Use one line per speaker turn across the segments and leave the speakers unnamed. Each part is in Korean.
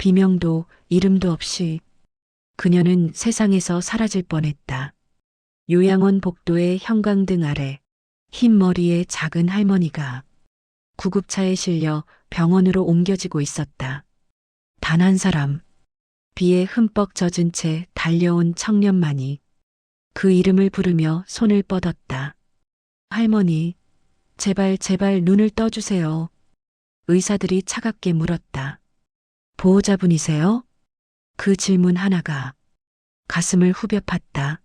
비명도 이름도 없이 그녀는 세상에서 사라질 뻔했다. 요양원 복도의 형광등 아래 흰 머리의 작은 할머니가 구급차에 실려 병원으로 옮겨지고 있었다. 단 한 사람, 비에 흠뻑 젖은 채 달려온 청년만이 그 이름을 부르며 손을 뻗었다. 할머니, 제발 제발 눈을 떠주세요. 의사들이 차갑게 물었다. 보호자분이세요? 그 질문 하나가 가슴을 후벼 팠다.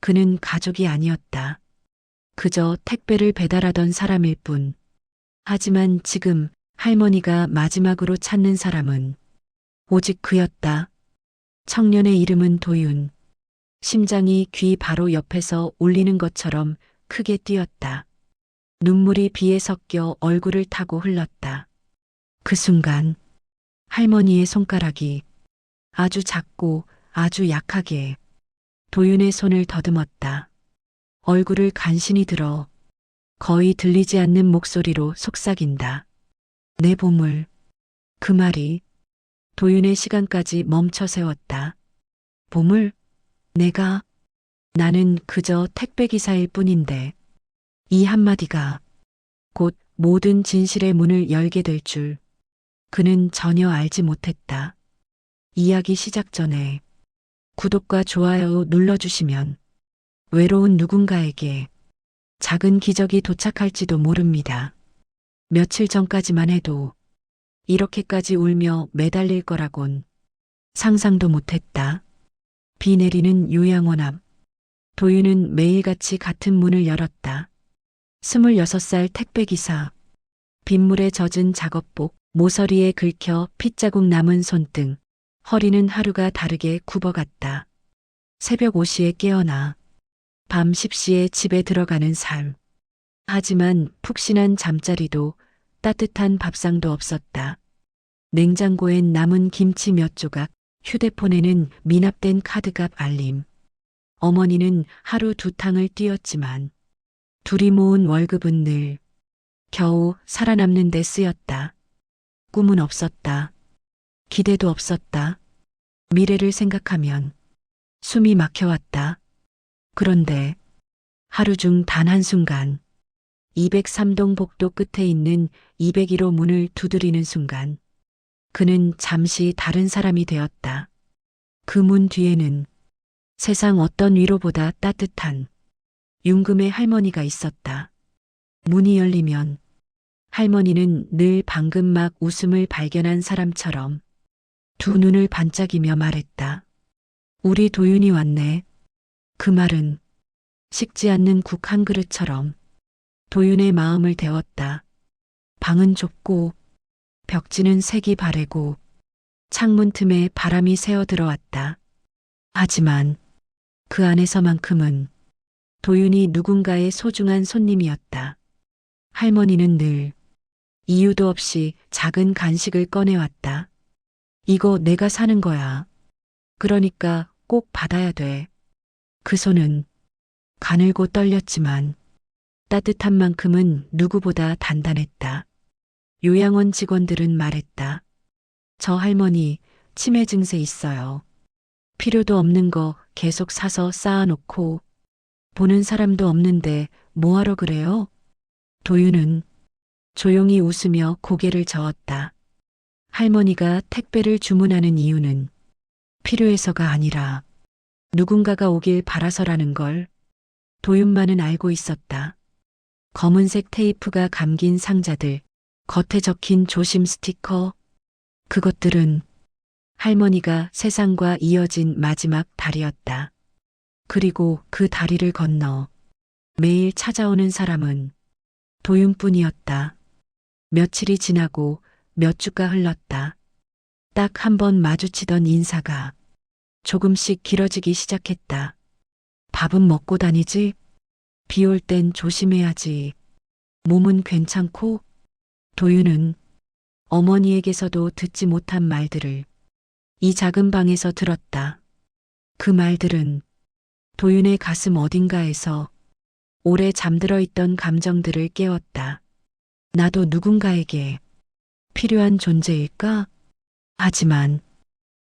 그는 가족이 아니었다. 그저 택배를 배달하던 사람일 뿐. 하지만 지금 할머니가 마지막으로 찾는 사람은 오직 그였다. 청년의 이름은 도윤. 심장이 귀 바로 옆에서 울리는 것처럼 크게 뛰었다. 눈물이 비에 섞여 얼굴을 타고 흘렀다. 그 순간 할머니의 손가락이 아주 작고 아주 약하게 도윤의 손을 더듬었다. 얼굴을 간신히 들어 거의 들리지 않는 목소리로 속삭인다. 내 보물. 그 말이 도윤의 시간까지 멈춰 세웠다. 보물? 나는 그저 택배기사일 뿐인데 이 한마디가 곧 모든 진실의 문을 열게 될 줄 그는 전혀 알지 못했다. 이야기 시작 전에 구독과 좋아요 눌러주시면 외로운 누군가에게 작은 기적이 도착할지도 모릅니다. 며칠 전까지만 해도 이렇게까지 울며 매달릴 거라곤 상상도 못했다. 비 내리는 요양원 앞. 도윤은 매일같이 같은 문을 열었다. 26살 택배기사. 빗물에 젖은 작업복, 모서리에 긁혀 핏자국 남은 손등, 허리는 하루가 다르게 굽어갔다. 새벽 5시에 깨어나 밤 10시에 집에 들어가는 삶. 하지만 푹신한 잠자리도 따뜻한 밥상도 없었다. 냉장고엔 남은 김치 몇 조각, 휴대폰에는 미납된 카드값 알림. 어머니는 하루 2탕을 뛰었지만 둘이 모은 월급은 늘 겨우 살아남는 데 쓰였다. 꿈은 없었다. 기대도 없었다. 미래를 생각하면 숨이 막혀왔다. 그런데 하루 중 단 한순간 203동 복도 끝에 있는 201호 문을 두드리는 순간 그는 잠시 다른 사람이 되었다. 그 문 뒤에는 세상 어떤 위로보다 따뜻한 윤금의 할머니가 있었다. 문이 열리면 할머니는 늘 방금 막 웃음을 발견한 사람처럼 두 눈을 반짝이며 말했다. 우리 도윤이 왔네. 그 말은 식지 않는 국 한 그릇처럼 도윤의 마음을 데웠다. 방은 좁고 벽지는 색이 바래고 창문 틈에 바람이 새어 들어왔다. 하지만 그 안에서만큼은 도윤이 누군가의 소중한 손님이었다. 할머니는 늘 이유도 없이 작은 간식을 꺼내왔다. 이거 내가 사는 거야. 그러니까 꼭 받아야 돼. 그 손은 가늘고 떨렸지만 따뜻한 만큼은 누구보다 단단했다. 요양원 직원들은 말했다. 저 할머니 치매 증세 있어요. 필요도 없는 거 계속 사서 쌓아놓고 보는 사람도 없는데 뭐하러 그래요? 도윤은 조용히 웃으며 고개를 저었다. 할머니가 택배를 주문하는 이유는 필요해서가 아니라 누군가가 오길 바라서라는 걸 도윤만은 알고 있었다. 검은색 테이프가 감긴 상자들, 겉에 적힌 조심 스티커, 그것들은 할머니가 세상과 이어진 마지막 다리였다. 그리고 그 다리를 건너 매일 찾아오는 사람은 도윤뿐이었다. 며칠이 지나고 몇 주가 흘렀다. 딱 한 번 마주치던 인사가 조금씩 길어지기 시작했다. 밥은 먹고 다니지? 비 올 땐 조심해야지. 몸은 괜찮고? 도윤은 어머니에게서도 듣지 못한 말들을 이 작은 방에서 들었다. 그 말들은 도윤의 가슴 어딘가에서 오래 잠들어 있던 감정들을 깨웠다. 나도 누군가에게 필요한 존재일까? 하지만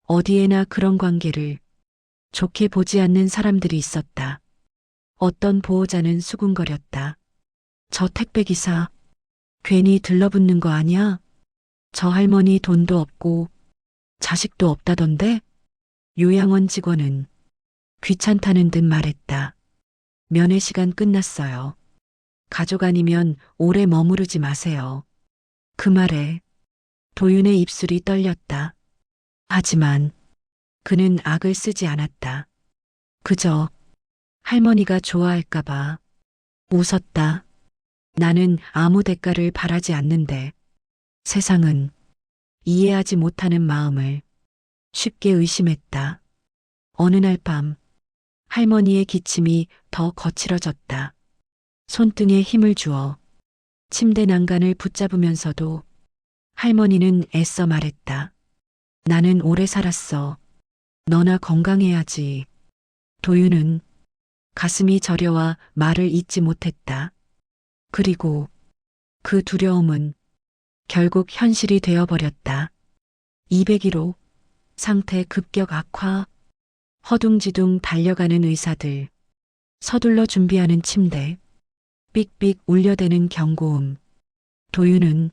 어디에나 그런 관계를 좋게 보지 않는 사람들이 있었다. 어떤 보호자는 수군거렸다. 저 택배기사 괜히 들러붙는 거 아니야? 저 할머니 돈도 없고 자식도 없다던데? 요양원 직원은 귀찮다는 듯 말했다. 면회 시간 끝났어요. 가족 아니면 오래 머무르지 마세요. 그 말에 도윤의 입술이 떨렸다. 하지만 그는 악을 쓰지 않았다. 그저 할머니가 좋아할까봐 웃었다. 나는 아무 대가를 바라지 않는데 세상은 이해하지 못하는 마음을 쉽게 의심했다. 어느 날 밤 할머니의 기침이 더 거칠어졌다. 손등에 힘을 주어 침대 난간을 붙잡으면서도 할머니는 애써 말했다. 나는 오래 살았어. 너나 건강해야지. 도윤은 가슴이 저려와 말을 잇지 못했다. 그리고 그 두려움은 결국 현실이 되어버렸다. 201호 상태 급격 악화, 허둥지둥 달려가는 의사들, 서둘러 준비하는 침대, 삑삑 울려대는 경고음. 도윤은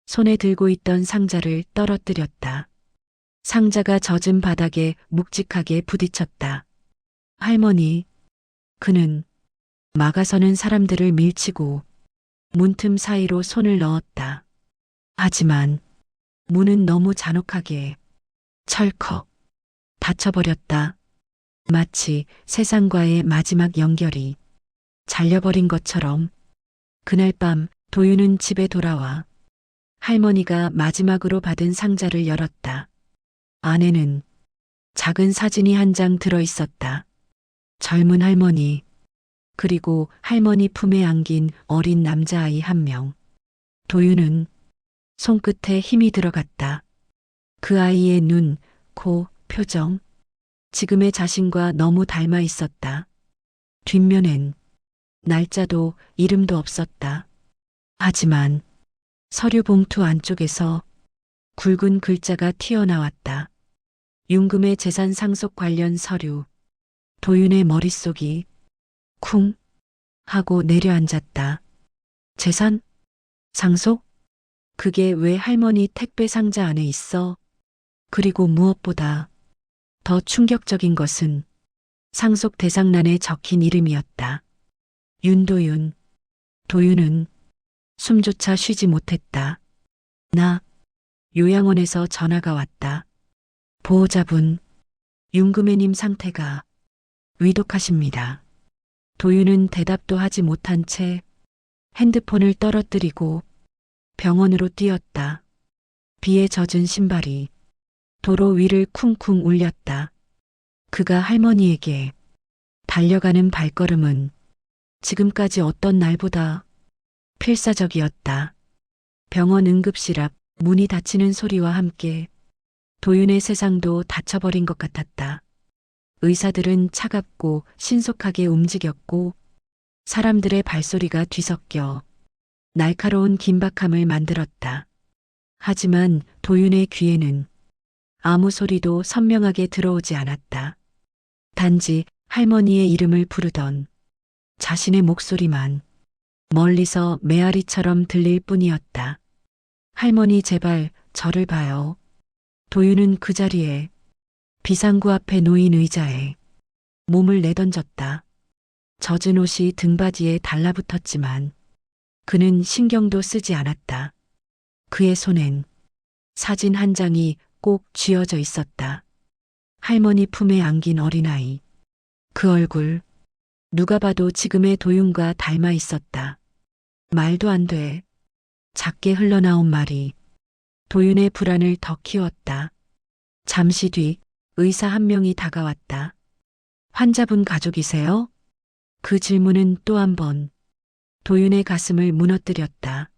손에 들고 있던 상자를 떨어뜨렸다. 상자가 젖은 바닥에 묵직하게 부딪혔다. 할머니, 그는 막아서는 사람들을 밀치고 문틈 사이로 손을 넣었다. 하지만 문은 너무 잔혹하게 철컥 닫혀버렸다. 마치 세상과의 마지막 연결이 잘려버린 것처럼. 그날 밤 도윤은 집에 돌아와 할머니가 마지막으로 받은 상자를 열었다. 안에는 작은 사진이 한 장 들어 있었다. 젊은 할머니, 그리고 할머니 품에 안긴 어린 남자아이 한 명. 도윤은 손끝에 힘이 들어갔다. 그 아이의 눈, 코, 표정, 지금의 자신과 너무 닮아 있었다. 뒷면엔 날짜도 이름도 없었다. 하지만 서류 봉투 안쪽에서 굵은 글자가 튀어나왔다. 윤금의 재산 상속 관련 서류. 도윤의 머릿속이 쿵 하고 내려앉았다. 재산? 상속? 그게 왜 할머니 택배 상자 안에 있어? 그리고 무엇보다 더 충격적인 것은 상속 대상란에 적힌 이름이었다. 윤도윤. 도윤은 숨조차 쉬지 못했다. 나 요양원에서 전화가 왔다. 보호자분, 윤금혜님 상태가 위독하십니다. 도윤은 대답도 하지 못한 채 핸드폰을 떨어뜨리고 병원으로 뛰었다. 비에 젖은 신발이 도로 위를 쿵쿵 울렸다. 그가 할머니에게 달려가는 발걸음은 지금까지 어떤 날보다 필사적이었다. 병원 응급실 앞 문이 닫히는 소리와 함께 도윤의 세상도 닫혀버린 것 같았다. 의사들은 차갑고 신속하게 움직였고 사람들의 발소리가 뒤섞여 날카로운 긴박함을 만들었다. 하지만 도윤의 귀에는 아무 소리도 선명하게 들어오지 않았다. 단지 할머니의 이름을 부르던 자신의 목소리만 멀리서 메아리처럼 들릴 뿐이었다. 할머니 제발 저를 봐요. 도윤은 그 자리에 비상구 앞에 놓인 의자에 몸을 내던졌다. 젖은 옷이 등바지에 달라붙었지만 그는 신경도 쓰지 않았다. 그의 손엔 사진 한 장이 꼭 쥐어져 있었다. 할머니 품에 안긴 어린아이. 그 얼굴 누가 봐도 지금의 도윤과 닮아 있었다. 말도 안 돼. 작게 흘러나온 말이 도윤의 불안을 더 키웠다. 잠시 뒤 의사 한 명이 다가왔다. 환자분 가족이세요? 그 질문은 또 한 번 도윤의 가슴을 무너뜨렸다.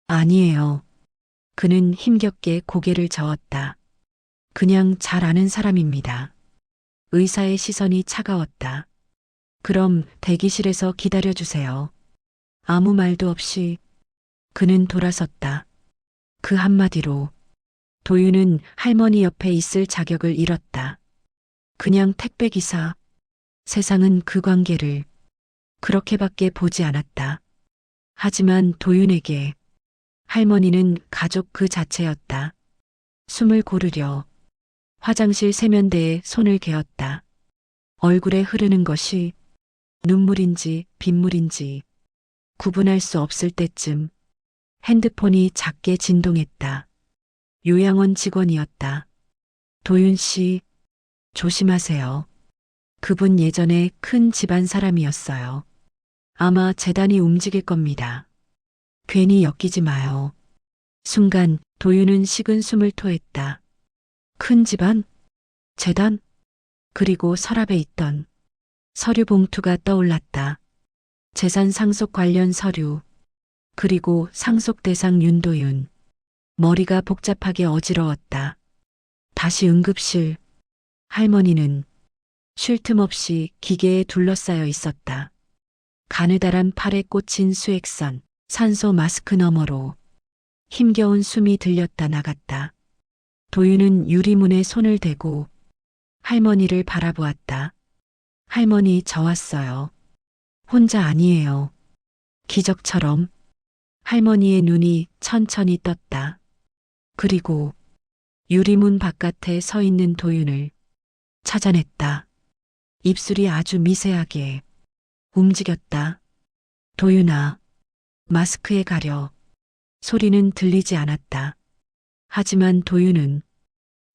아니에요. 그는 힘겹게 고개를 저었다. 그냥 잘 아는 사람입니다. 의사의 시선이 차가웠다. 그럼 대기실에서 기다려주세요. 아무 말도 없이 그는 돌아섰다. 그 한마디로 도윤은 할머니 옆에 있을 자격을 잃었다. 그냥 택배기사. 세상은 그 관계를 그렇게밖에 보지 않았다. 하지만 도윤에게 할머니는 가족 그 자체였다. 숨을 고르려 화장실 세면대에 손을 개었다. 얼굴에 흐르는 것이 눈물인지 빗물인지 구분할 수 없을 때쯤 핸드폰이 작게 진동했다. 요양원 직원이었다. 도윤 씨, 조심하세요. 그분 예전에 큰 집안 사람이었어요. 아마 재단이 움직일 겁니다. 괜히 엮이지 마요. 순간 도윤은 식은 숨을 토했다. 큰 집안? 재단? 그리고 서랍에 있던 서류 봉투가 떠올랐다. 재산 상속 관련 서류. 그리고 상속 대상 윤도윤. 머리가 복잡하게 어지러웠다. 다시 응급실. 할머니는 쉴 틈 없이 기계에 둘러싸여 있었다. 가느다란 팔에 꽂힌 수액선, 산소 마스크 너머로 힘겨운 숨이 들렸다 나갔다. 도윤은 유리문에 손을 대고 할머니를 바라보았다. 할머니 저 왔어요. 혼자 아니에요. 기적처럼 할머니의 눈이 천천히 떴다. 그리고 유리문 바깥에 서 있는 도윤을 찾아냈다. 입술이 아주 미세하게 움직였다. 도윤아, 마스크에 가려. 소리는 들리지 않았다. 하지만 도윤은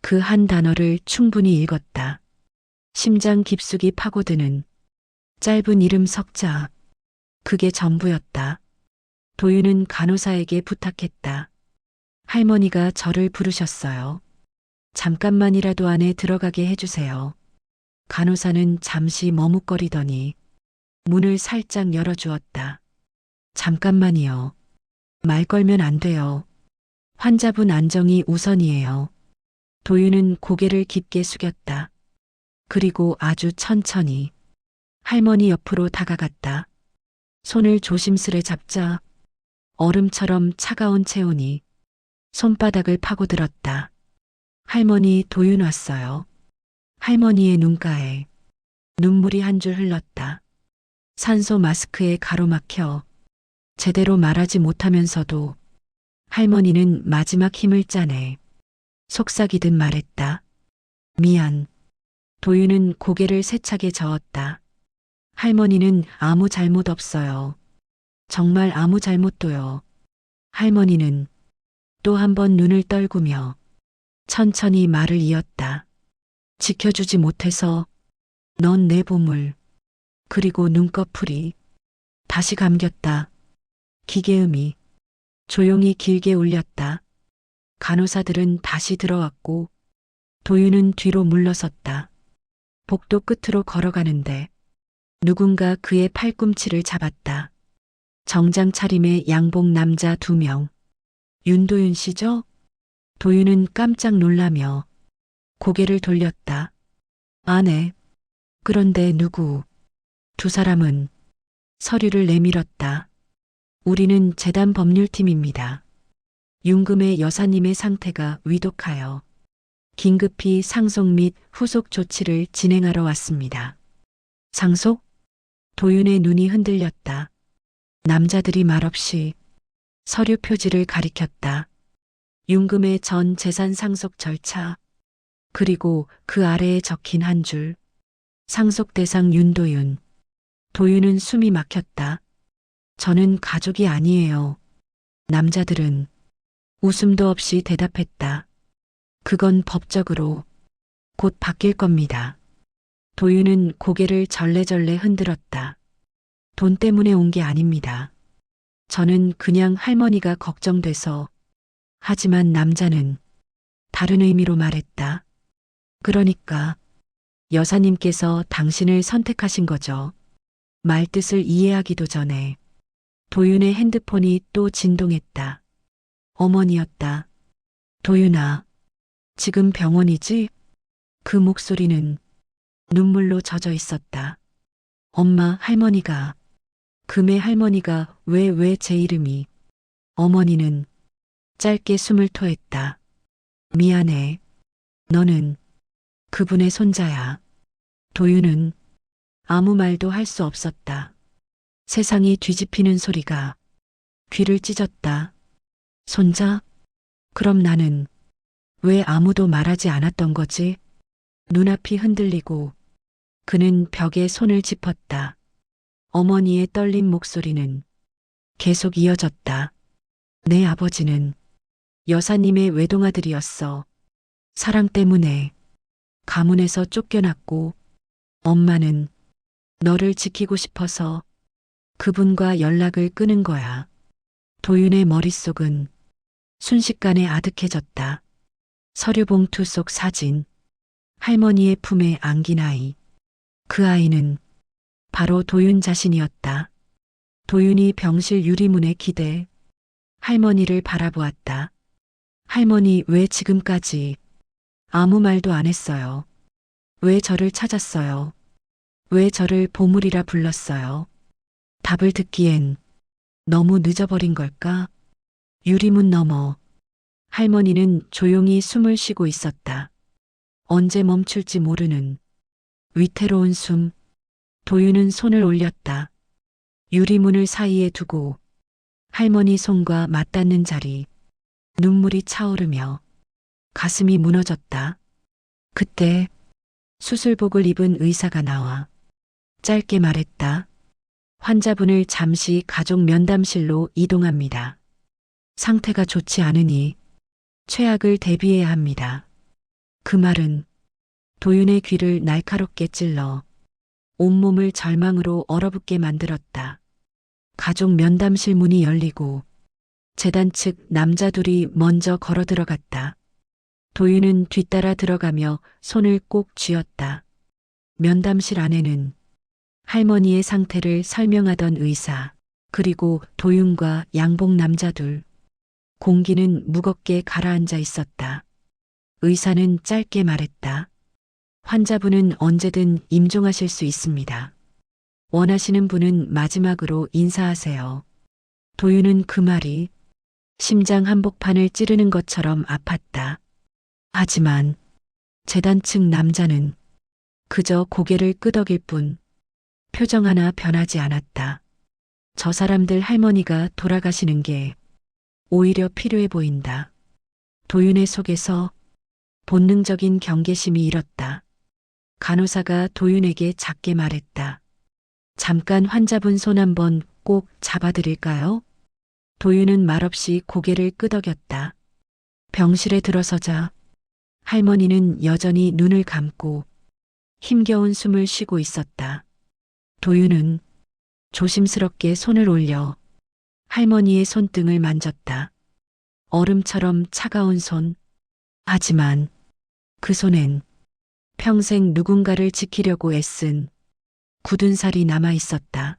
그 한 단어를 충분히 읽었다. 심장 깊숙이 파고드는 짧은 이름 석자. 그게 전부였다. 도윤은 간호사에게 부탁했다. 할머니가 저를 부르셨어요. 잠깐만이라도 안에 들어가게 해주세요. 간호사는 잠시 머뭇거리더니 문을 살짝 열어주었다. 잠깐만이요. 말 걸면 안 돼요. 환자분 안정이 우선이에요. 도윤은 고개를 깊게 숙였다. 그리고 아주 천천히 할머니 옆으로 다가갔다. 손을 조심스레 잡자 얼음처럼 차가운 체온이 손바닥을 파고들었다. 할머니 도윤 왔어요. 할머니의 눈가에 눈물이 한 줄 흘렀다. 산소 마스크에 가로막혀 제대로 말하지 못하면서도 할머니는 마지막 힘을 짜내 속삭이듯 말했다. 미안. 도윤은 고개를 세차게 저었다. 할머니는 아무 잘못 없어요. 정말 아무 잘못도요. 할머니는 또 한 번 눈을 떨구며 천천히 말을 이었다. 지켜주지 못해서 넌 내 보물. 그리고 눈꺼풀이 다시 감겼다. 기계음이 조용히 길게 울렸다. 간호사들은 다시 들어왔고 도윤은 뒤로 물러섰다. 복도 끝으로 걸어가는데 누군가 그의 팔꿈치를 잡았다. 정장 차림의 양복 남자 2명. 윤도윤 씨죠? 도윤은 깜짝 놀라며 고개를 돌렸다. 아네. 그런데 누구? 두 사람은 서류를 내밀었다. 우리는 재단 법률팀입니다. 윤금의 여사님의 상태가 위독하여 긴급히 상속 및 후속 조치를 진행하러 왔습니다. 상속? 도윤의 눈이 흔들렸다. 남자들이 말없이 서류 표지를 가리켰다. 윤금의 전 재산 상속 절차, 그리고 그 아래에 적힌 한 줄. 상속 대상 윤도윤. 도윤은 숨이 막혔다. 저는 가족이 아니에요. 남자들은 웃음도 없이 대답했다. 그건 법적으로 곧 바뀔 겁니다. 도윤은 고개를 절레절레 흔들었다. 돈 때문에 온 게 아닙니다. 저는 그냥 할머니가 걱정돼서. 하지만 남자는 다른 의미로 말했다. 그러니까 여사님께서 당신을 선택하신 거죠. 말뜻을 이해하기도 전에 도윤의 핸드폰이 또 진동했다. 어머니였다. 도윤아, 지금 병원이지? 그 목소리는 눈물로 젖어 있었다. 엄마, 할머니가, 금의 할머니가 왜 제 이름이. 어머니는 짧게 숨을 토했다. 미안해. 너는 그분의 손자야. 도윤은 아무 말도 할 수 없었다. 세상이 뒤집히는 소리가 귀를 찢었다. 손자? 그럼 나는 왜 아무도 말하지 않았던 거지? 눈앞이 흔들리고 그는 벽에 손을 짚었다. 어머니의 떨린 목소리는 계속 이어졌다. 내 아버지는 여사님의 외동아들이었어. 사랑 때문에 가문에서 쫓겨났고 엄마는 너를 지키고 싶어서 그분과 연락을 끊은 거야. 도윤의 머릿속은 순식간에 아득해졌다. 서류 봉투 속 사진, 할머니의 품에 안긴 아이. 그 아이는 바로 도윤 자신이었다. 도윤이 병실 유리문에 기대 할머니를 바라보았다. 할머니 왜 지금까지 아무 말도 안 했어요? 왜 저를 찾았어요? 왜 저를 보물이라 불렀어요? 답을 듣기엔 너무 늦어버린 걸까? 유리문 너머 할머니는 조용히 숨을 쉬고 있었다. 언제 멈출지 모르는 위태로운 숨. 도윤은 손을 올렸다. 유리문을 사이에 두고 할머니 손과 맞닿는 자리. 눈물이 차오르며 가슴이 무너졌다. 그때 수술복을 입은 의사가 나와 짧게 말했다. 환자분을 잠시 가족 면담실로 이동합니다. 상태가 좋지 않으니 최악을 대비해야 합니다. 그 말은 도윤의 귀를 날카롭게 찔러 온몸을 절망으로 얼어붙게 만들었다. 가족 면담실 문이 열리고 재단 측 남자 둘이 먼저 걸어 들어갔다. 도윤은 뒤따라 들어가며 손을 꼭 쥐었다. 면담실 안에는 할머니의 상태를 설명하던 의사, 그리고 도윤과 양복 남자 둘. 공기는 무겁게 가라앉아 있었다. 의사는 짧게 말했다. 환자분은 언제든 임종하실 수 있습니다. 원하시는 분은 마지막으로 인사하세요. 도윤은 그 말이 심장 한복판을 찌르는 것처럼 아팠다. 하지만 재단 측 남자는 그저 고개를 끄덕일 뿐 표정 하나 변하지 않았다. 저 사람들 할머니가 돌아가시는 게 오히려 필요해 보인다. 도윤의 속에서 본능적인 경계심이 일었다. 간호사가 도윤에게 작게 말했다. 잠깐 환자분 손 한번 꼭 잡아드릴까요? 도윤은 말없이 고개를 끄덕였다. 병실에 들어서자 할머니는 여전히 눈을 감고 힘겨운 숨을 쉬고 있었다. 도윤은 조심스럽게 손을 올려 할머니의 손등을 만졌다. 얼음처럼 차가운 손. 하지만 그 손엔 평생 누군가를 지키려고 애쓴 굳은 살이 남아 있었다.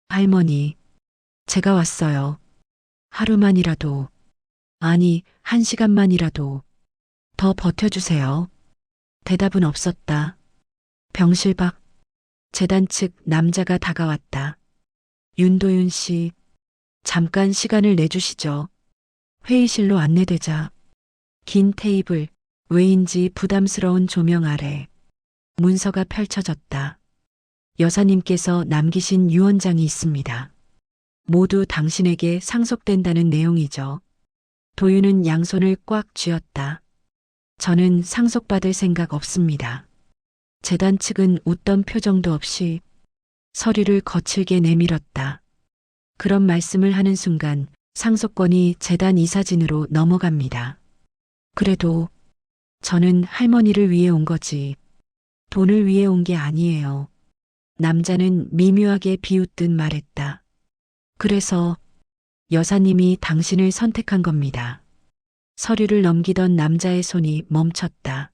할머니, 제가 왔어요. 하루만이라도, 아니, 1시간만이라도 더 버텨주세요. 대답은 없었다. 병실 밖 재단 측 남자가 다가왔다. 윤도윤 씨, 잠깐 시간을 내주시죠. 회의실로 안내되자 긴 테이블, 왜인지 부담스러운 조명 아래 문서가 펼쳐졌다. 여사님께서 남기신 유언장이 있습니다. 모두 당신에게 상속된다는 내용이죠. 도윤은 양손을 꽉 쥐었다. 저는 상속받을 생각 없습니다. 재단 측은 웃던 표정도 없이 서류를 거칠게 내밀었다. 그런 말씀을 하는 순간 상속권이 재단 이사진으로 넘어갑니다. 그래도 저는 할머니를 위해 온 거지 돈을 위해 온 게 아니에요. 남자는 미묘하게 비웃듯 말했다. 그래서 여사님이 당신을 선택한 겁니다. 서류를 넘기던 남자의 손이 멈췄다.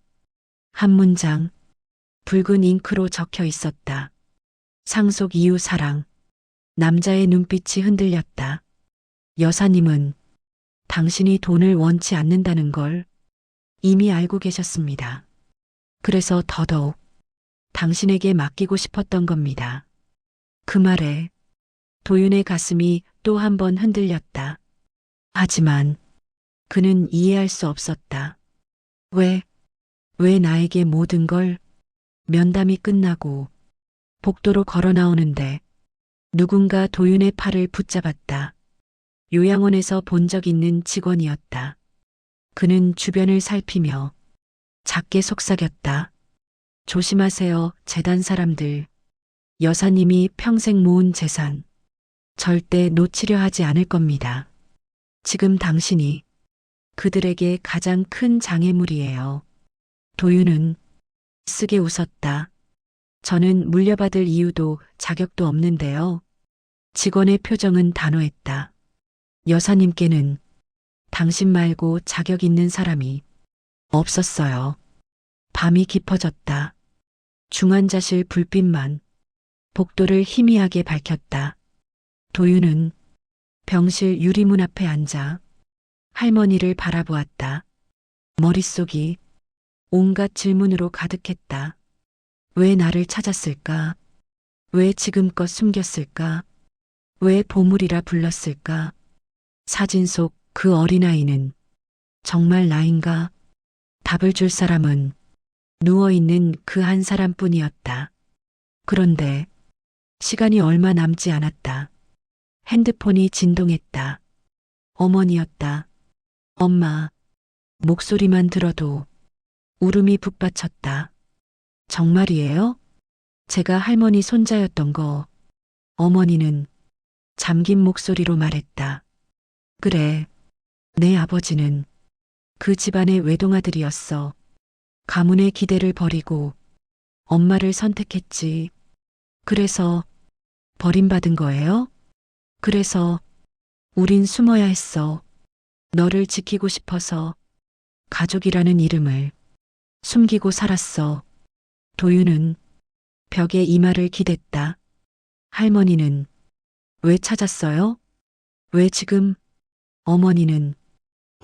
한 문장, 붉은 잉크로 적혀 있었다. 상속 이후 사랑. 남자의 눈빛이 흔들렸다. 여사님은 당신이 돈을 원치 않는다는 걸 이미 알고 계셨습니다. 그래서 더더욱 당신에게 맡기고 싶었던 겁니다. 그 말에 도윤의 가슴이 또 한 번 흔들렸다. 하지만 그는 이해할 수 없었다. 왜, 왜 나에게 모든 걸? 면담이 끝나고 복도로 걸어 나오는데 누군가 도윤의 팔을 붙잡았다. 요양원에서 본 적 있는 직원이었다. 그는 주변을 살피며 작게 속삭였다. 조심하세요, 재단 사람들. 여사님이 평생 모은 재산 절대 놓치려 하지 않을 겁니다. 지금 당신이 그들에게 가장 큰 장애물이에요. 도윤은 쓰게 웃었다. 저는 물려받을 이유도 자격도 없는데요. 직원의 표정은 단호했다. 여사님께는 당신 말고 자격 있는 사람이 없었어요. 밤이 깊어졌다. 중환자실 불빛만 복도를 희미하게 밝혔다. 도윤은 병실 유리문 앞에 앉아 할머니를 바라보았다. 머릿속이 온갖 질문으로 가득했다. 왜 나를 찾았을까? 왜 지금껏 숨겼을까? 왜 보물이라 불렀을까? 사진 속 그 어린아이는 정말 나인가? 답을 줄 사람은 누워있는 그 한 사람뿐이었다. 그런데 시간이 얼마 남지 않았다. 핸드폰이 진동했다. 어머니였다. 엄마. 목소리만 들어도 울음이 북받쳤다. 정말이에요? 제가 할머니 손자였던 거. 어머니는 잠긴 목소리로 말했다. 그래. 내 아버지는 그 집안의 외동아들이었어. 가문의 기대를 버리고 엄마를 선택했지. 그래서 버림받은 거예요? 그래서 우린 숨어야 했어. 너를 지키고 싶어서 가족이라는 이름을 숨기고 살았어. 도윤은 벽에 이마를 기댔다. 할머니는 왜 찾았어요? 왜 지금? 어머니는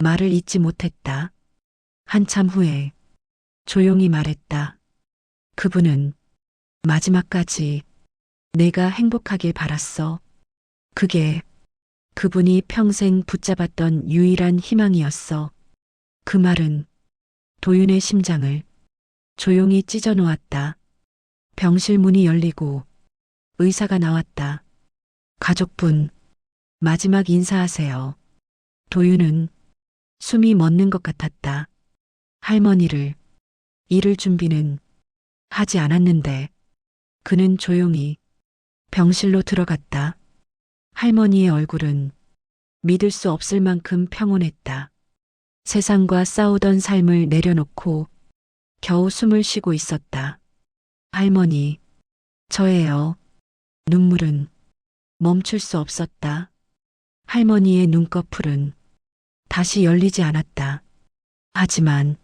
말을 잇지 못했다. 한참 후에 조용히 말했다. 그분은 마지막까지 내가 행복하길 바랐어. 그게 그분이 평생 붙잡았던 유일한 희망이었어. 그 말은 도윤의 심장을 조용히 찢어 놓았다. 병실 문이 열리고 의사가 나왔다. 가족분, 마지막 인사하세요. 도윤은 숨이 멎는 것 같았다. 할머니를 잃을 준비는 하지 않았는데 그는 조용히 병실로 들어갔다. 할머니의 얼굴은 믿을 수 없을 만큼 평온했다. 세상과 싸우던 삶을 내려놓고 겨우 숨을 쉬고 있었다. 할머니, 저예요. 눈물은 멈출 수 없었다. 할머니의 눈꺼풀은 다시 열리지 않았다. 하지만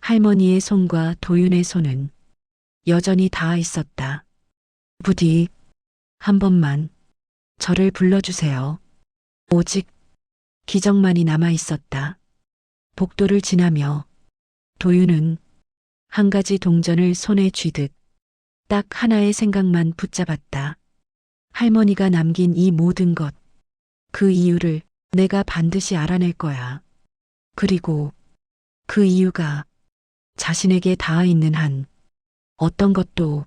할머니의 손과 도윤의 손은 여전히 닿아 있었다. 부디 한 번만 저를 불러주세요. 오직 기적만이 남아 있었다. 복도를 지나며 도윤은 한 가지 동전을 손에 쥐듯 딱 하나의 생각만 붙잡았다. 할머니가 남긴 이 모든 것, 그 이유를 내가 반드시 알아낼 거야. 그리고 그 이유가 자신에게 닿아 있는 한 어떤 것도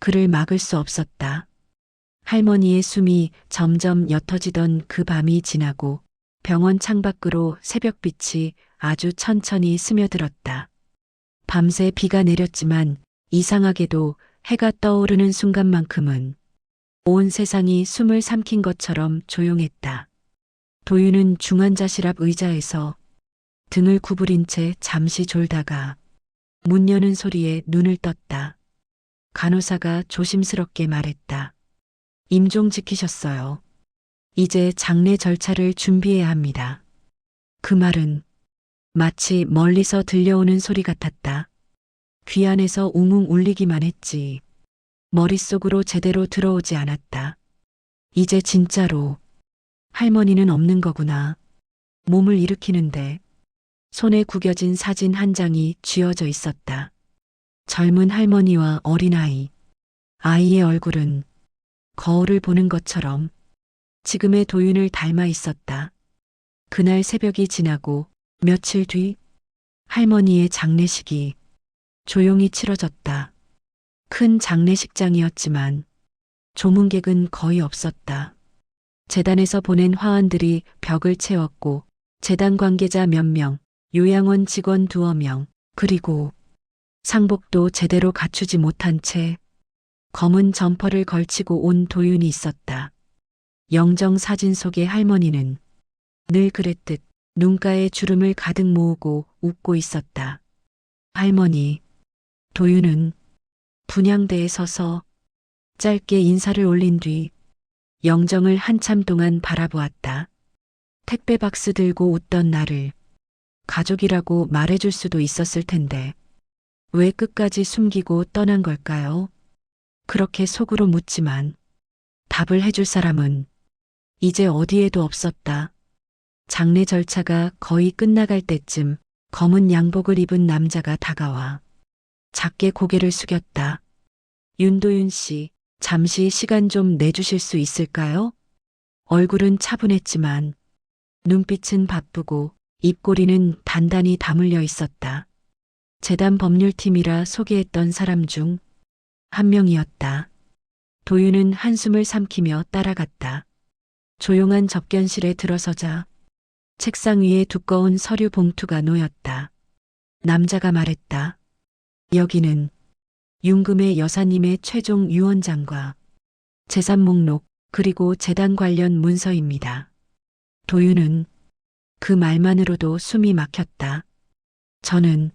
그를 막을 수 없었다. 할머니의 숨이 점점 옅어지던 그 밤이 지나고 병원 창밖으로 새벽빛이 아주 천천히 스며들었다. 밤새 비가 내렸지만 이상하게도 해가 떠오르는 순간만큼은 온 세상이 숨을 삼킨 것처럼 조용했다. 도윤은 중환자실 앞 의자에서 등을 구부린 채 잠시 졸다가 문 여는 소리에 눈을 떴다. 간호사가 조심스럽게 말했다. 임종 지키셨어요. 이제 장례 절차를 준비해야 합니다. 그 말은 마치 멀리서 들려오는 소리 같았다. 귀 안에서 웅웅 울리기만 했지. 머릿속으로 제대로 들어오지 않았다. 이제 진짜로 할머니는 없는 거구나. 몸을 일으키는데 손에 구겨진 사진 한 장이 쥐어져 있었다. 젊은 할머니와 어린아이. 아이의 얼굴은 거울을 보는 것처럼 지금의 도윤을 닮아 있었다. 그날 새벽이 지나고 며칠 뒤 할머니의 장례식이 조용히 치러졌다. 큰 장례식장이었지만 조문객은 거의 없었다. 재단에서 보낸 화환들이 벽을 채웠고 재단 관계자 몇 명, 요양원 직원 2명, 그리고 상복도 제대로 갖추지 못한 채 검은 점퍼를 걸치고 온 도윤이 있었다. 영정 사진 속의 할머니는 늘 그랬듯 눈가에 주름을 가득 모으고 웃고 있었다. 할머니, 도윤은 분향대에 서서 짧게 인사를 올린 뒤 영정을 한참 동안 바라보았다. 택배 박스 들고 웃던 나를 가족이라고 말해줄 수도 있었을 텐데 왜 끝까지 숨기고 떠난 걸까요? 그렇게 속으로 묻지만 답을 해줄 사람은 이제 어디에도 없었다. 장례 절차가 거의 끝나갈 때쯤 검은 양복을 입은 남자가 다가와 작게 고개를 숙였다. 윤도윤 씨, 잠시 시간 좀 내주실 수 있을까요? 얼굴은 차분했지만 눈빛은 바쁘고 입꼬리는 단단히 다물려 있었다. 재단 법률팀이라 소개했던 사람 중 한 명이었다. 도윤은 한숨을 삼키며 따라갔다. 조용한 접견실에 들어서자 책상 위에 두꺼운 서류 봉투가 놓였다. 남자가 말했다. 여기는 윤금의 여사님의 최종 유언장과 재산 목록 그리고 재단 관련 문서입니다. 도윤은 그 말만으로도 숨이 막혔다. 저는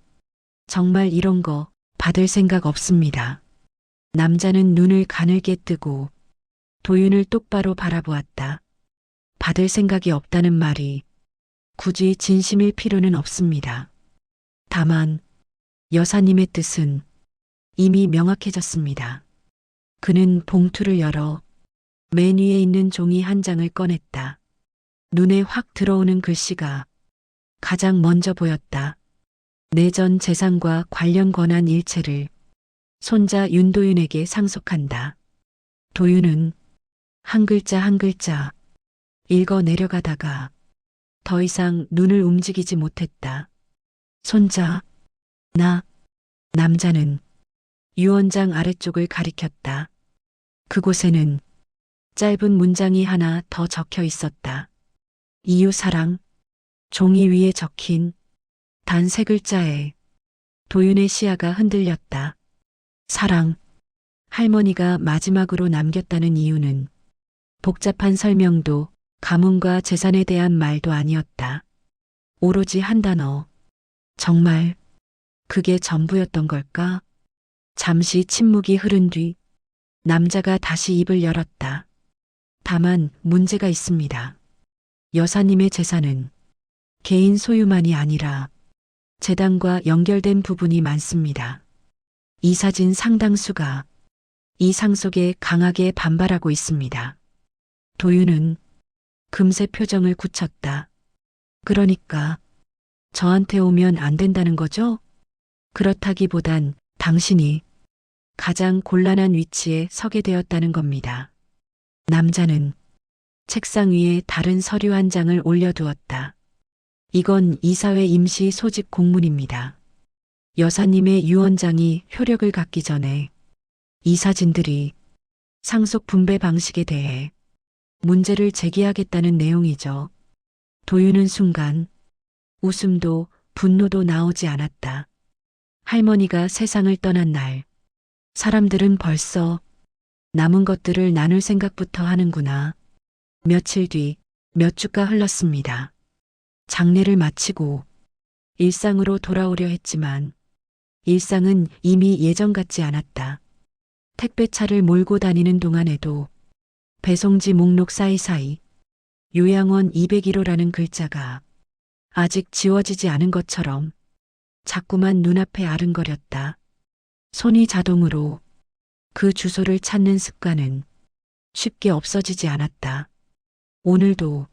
정말 이런 거 받을 생각 없습니다. 남자는 눈을 가늘게 뜨고 도윤을 똑바로 바라보았다. 받을 생각이 없다는 말이 굳이 진심일 필요는 없습니다. 다만 여사님의 뜻은 이미 명확해졌습니다. 그는 봉투를 열어 맨 위에 있는 종이 한 장을 꺼냈다. 눈에 확 들어오는 글씨가 가장 먼저 보였다. 내전 재산과 관련 권한 일체를 손자 윤도윤에게 상속한다. 도윤은 한 글자 한 글자 읽어 내려가다가 더 이상 눈을 움직이지 못했다. 손자, 나, 남자는 유언장 아래쪽을 가리켰다. 그곳에는 짧은 문장이 하나 더 적혀 있었다. 이유 사랑, 종이 위에 적힌 단 3글자에 도윤의 시야가 흔들렸다. 사랑, 할머니가 마지막으로 남겼다는 이유는 복잡한 설명도 가문과 재산에 대한 말도 아니었다. 오로지 한 단어. 정말 그게 전부였던 걸까? 잠시 침묵이 흐른 뒤 남자가 다시 입을 열었다. 다만 문제가 있습니다. 여사님의 재산은 개인 소유만이 아니라 재단과 연결된 부분이 많습니다. 이 사진 상당수가 이 상속에 강하게 반발하고 있습니다. 도윤은 금세 표정을 굳혔다. 그러니까 저한테 오면 안 된다는 거죠? 그렇다기보단 당신이 가장 곤란한 위치에 서게 되었다는 겁니다. 남자는 책상 위에 다른 서류 한 장을 올려두었다. 이건 이사회 임시 소집 공문입니다. 여사님의 유언장이 효력을 갖기 전에 이 사진들이 상속 분배 방식에 대해 문제를 제기하겠다는 내용이죠. 도윤은 순간 웃음도 분노도 나오지 않았다. 할머니가 세상을 떠난 날 사람들은 벌써 남은 것들을 나눌 생각부터 하는구나. 며칠 뒤 몇 주가 흘렀습니다. 장례를 마치고 일상으로 돌아오려 했지만 일상은 이미 예전 같지 않았다. 택배차를 몰고 다니는 동안에도 배송지 목록 사이사이 요양원 201호라는 글자가 아직 지워지지 않은 것처럼 자꾸만 눈앞에 아른거렸다. 손이 자동으로 그 주소를 찾는 습관은 쉽게 없어지지 않았다. 오늘도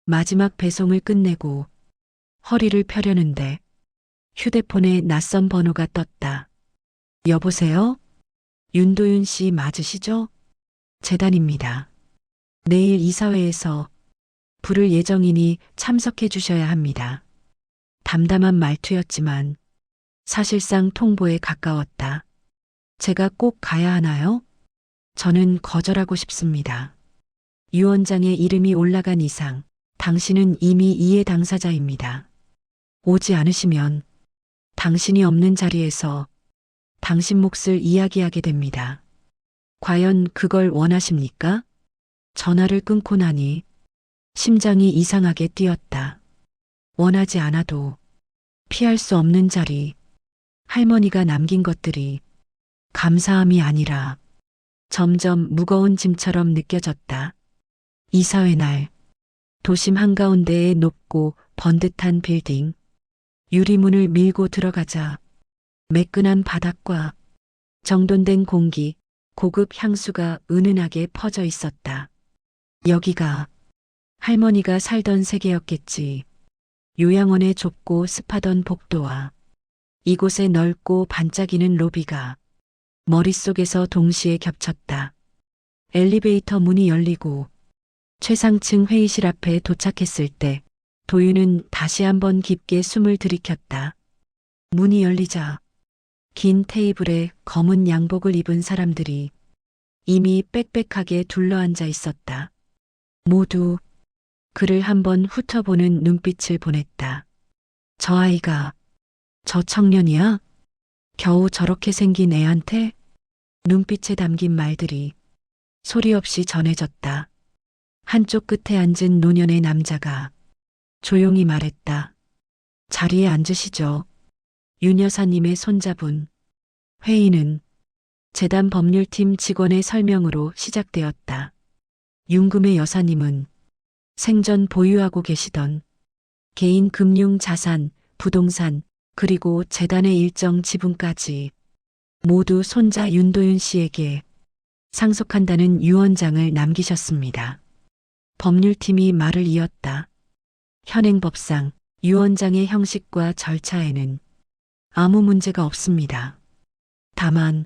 마지막 배송을 끝내고 허리를 펴려는데 휴대폰에 낯선 번호가 떴다. 여보세요? 윤도윤 씨 맞으시죠? 재단입니다. 내일 이사회에서 부를 예정이니 참석해 주셔야 합니다. 담담한 말투였지만 사실상 통보에 가까웠다. 제가 꼭 가야 하나요? 저는 거절하고 싶습니다. 유 원장의 이름이 올라간 이상 당신은 이미 이해 당사자입니다. 오지 않으시면 당신이 없는 자리에서 당신 몫을 이야기하게 됩니다. 과연 그걸 원하십니까? 전화를 끊고 나니 심장이 이상하게 뛰었다. 원하지 않아도 피할 수 없는 자리, 할머니가 남긴 것들이 감사함이 아니라 점점 무거운 짐처럼 느껴졌다. 이사회 날, 도심 한가운데에 높고 번듯한 빌딩, 유리문을 밀고 들어가자 매끈한 바닥과 정돈된 공기, 고급 향수가 은은하게 퍼져 있었다. 여기가 할머니가 살던 세계였겠지. 요양원의 좁고 습하던 복도와 이곳의 넓고 반짝이는 로비가 머릿속에서 동시에 겹쳤다. 엘리베이터 문이 열리고 최상층 회의실 앞에 도착했을 때 도윤은 다시 한번 깊게 숨을 들이켰다. 문이 열리자 긴 테이블에 검은 양복을 입은 사람들이 이미 빽빽하게 둘러앉아 있었다. 모두 그를 한번 훑어보는 눈빛을 보냈다. 저 아이가 저 청년이야? 겨우 저렇게 생긴 애한테? 눈빛에 담긴 말들이 소리 없이 전해졌다. 한쪽 끝에 앉은 노년의 남자가 조용히 말했다. 자리에 앉으시죠. 윤 여사님의 손잡은 회의는 재단 법률팀 직원의 설명으로 시작되었다. 윤금의 여사님은 생전 보유하고 계시던 개인 금융 자산, 부동산, 그리고 재단의 일정 지분까지 모두 손자 윤도윤 씨에게 상속한다는 유언장을 남기셨습니다. 법률팀이 말을 이었다. 현행법상 유언장의 형식과 절차에는 아무 문제가 없습니다. 다만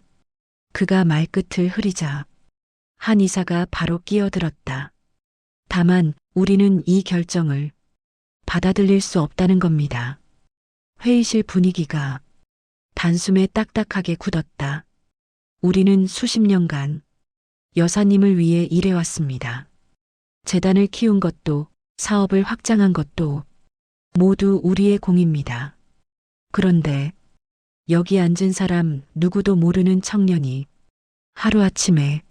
그가 말끝을 흐리자 한 이사가 바로 끼어들었다. 다만 우리는 이 결정을 받아들일 수 없다는 겁니다. 회의실 분위기가 단숨에 딱딱하게 굳었다. 우리는 수십 년간 여사님을 위해 일해왔습니다. 재단을 키운 것도 사업을 확장한 것도 모두 우리의 공입니다. 그런데 여기 앉은 사람 누구도 모르는 청년이 하루아침에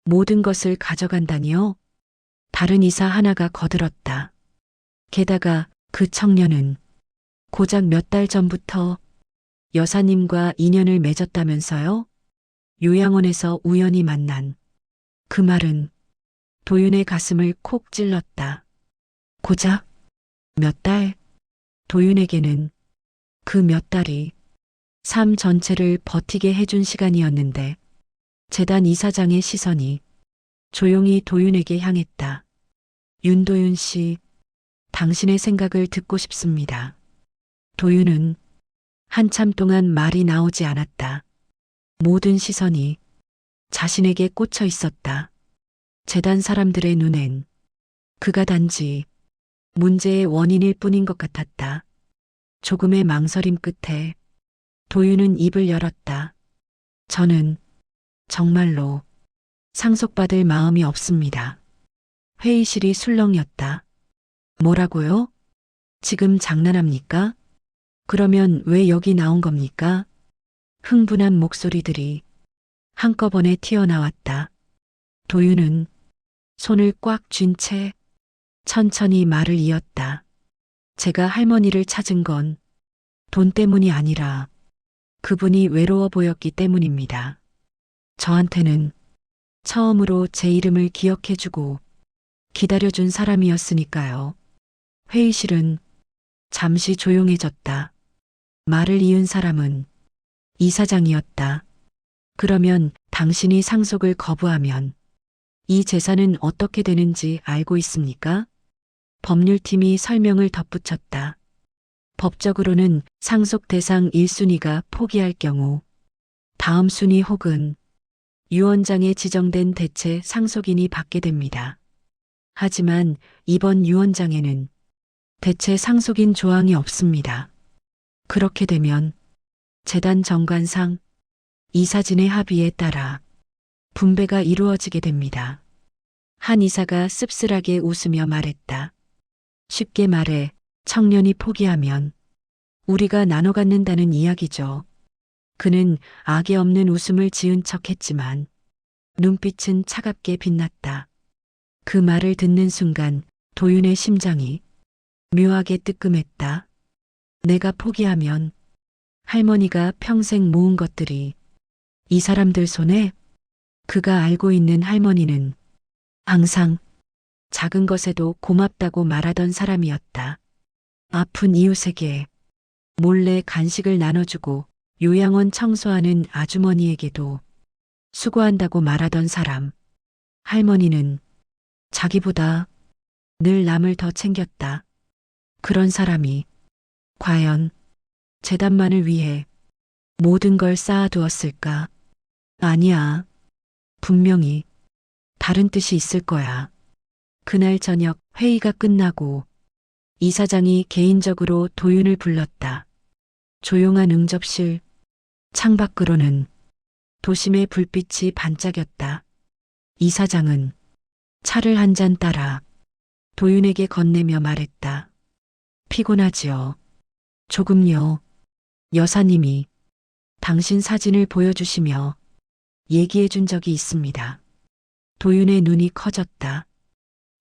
모든 것을 가져간다니요? 다른 이사 하나가 거들었다. 게다가 그 청년은 고작 몇 달 전부터 여사님과 인연을 맺었다면서요? 요양원에서 우연히 만난 그 말은 도윤의 가슴을 콕 찔렀다. 고작 몇 달? 도윤에게는 그 몇 달이 삶 전체를 버티게 해준 시간이었는데 재단 이사장의 시선이 조용히 도윤에게 향했다. 윤도윤 씨, 당신의 생각을 듣고 싶습니다. 도윤은 한참 동안 말이 나오지 않았다. 모든 시선이 자신에게 꽂혀 있었다. 재단 사람들의 눈엔 그가 단지 문제의 원인일 뿐인 것 같았다. 조금의 망설임 끝에 도윤은 입을 열었다. 저는 정말로 상속받을 마음이 없습니다. 회의실이 술렁였다. 뭐라고요? 지금 장난합니까? 그러면 왜 여기 나온 겁니까? 흥분한 목소리들이 한꺼번에 튀어나왔다. 도윤은 손을 꽉 쥔 채 천천히 말을 이었다. 제가 할머니를 찾은 건 돈 때문이 아니라 그분이 외로워 보였기 때문입니다. 저한테는 처음으로 제 이름을 기억해주고 기다려준 사람이었으니까요. 회의실은 잠시 조용해졌다. 말을 이은 사람은 이사장이었다. 그러면 당신이 상속을 거부하면 이 재산은 어떻게 되는지 알고 있습니까? 법률팀이 설명을 덧붙였다. 법적으로는 상속 대상 1순위가 포기할 경우 다음 순위 혹은 유언장에 지정된 대체 상속인이 받게 됩니다. 하지만 이번 유언장에는 대체 상속인 조항이 없습니다. 그렇게 되면 재단 정관상 이 사진의 합의에 따라 분배가 이루어지게 됩니다. 한 이사가 씁쓸하게 웃으며 말했다. 쉽게 말해 청년이 포기하면 우리가 나눠 갖는다는 이야기죠. 그는 악의 없는 웃음을 지은 척했지만 눈빛은 차갑게 빛났다. 그 말을 듣는 순간 도윤의 심장이 묘하게 뜨끔했다. 내가 포기하면 할머니가 평생 모은 것들이 이 사람들 손에. 그가 알고 있는 할머니는 항상 작은 것에도 고맙다고 말하던 사람이었다. 아픈 이웃에게 몰래 간식을 나눠주고 요양원 청소하는 아주머니에게도 수고한다고 말하던 사람. 할머니는 자기보다 늘 남을 더 챙겼다. 그런 사람이 과연 재단만을 위해 모든 걸 쌓아두었을까? 아니야. 분명히 다른 뜻이 있을 거야. 그날 저녁 회의가 끝나고 이사장이 개인적으로 도윤을 불렀다. 조용한 응접실, 창밖으로는 도심의 불빛이 반짝였다. 이사장은 차를 한 잔 따라 도윤에게 건네며 말했다. 피곤하지요. 조금요. 여사님이 당신 사진을 보여주시며 얘기해 준 적이 있습니다. 도윤의 눈이 커졌다.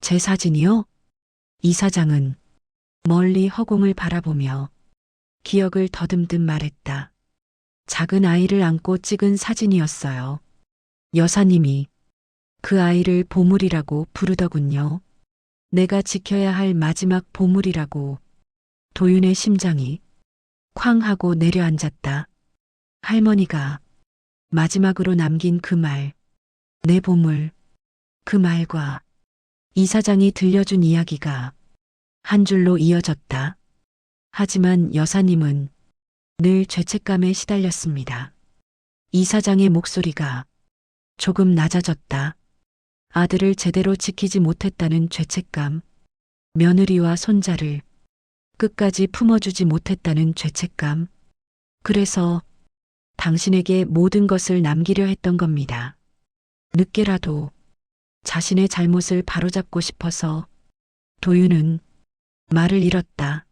제 사진이요? 이사장은 멀리 허공을 바라보며 기억을 더듬듯 말했다. 작은 아이를 안고 찍은 사진이었어요. 여사님이 그 아이를 보물이라고 부르더군요. 내가 지켜야 할 마지막 보물이라고. 도윤의 심장이 쾅 하고 내려앉았다. 할머니가 마지막으로 남긴 그 말, 내 보물, 그 말과 이사장이 들려준 이야기가 한 줄로 이어졌다. 하지만 여사님은 늘 죄책감에 시달렸습니다. 이사장의 목소리가 조금 낮아졌다. 아들을 제대로 지키지 못했다는 죄책감, 며느리와 손자를 끝까지 품어주지 못했다는 죄책감. 그래서 당신에게 모든 것을 남기려 했던 겁니다. 늦게라도 자신의 잘못을 바로잡고 싶어서. 도윤은 말을 잃었다.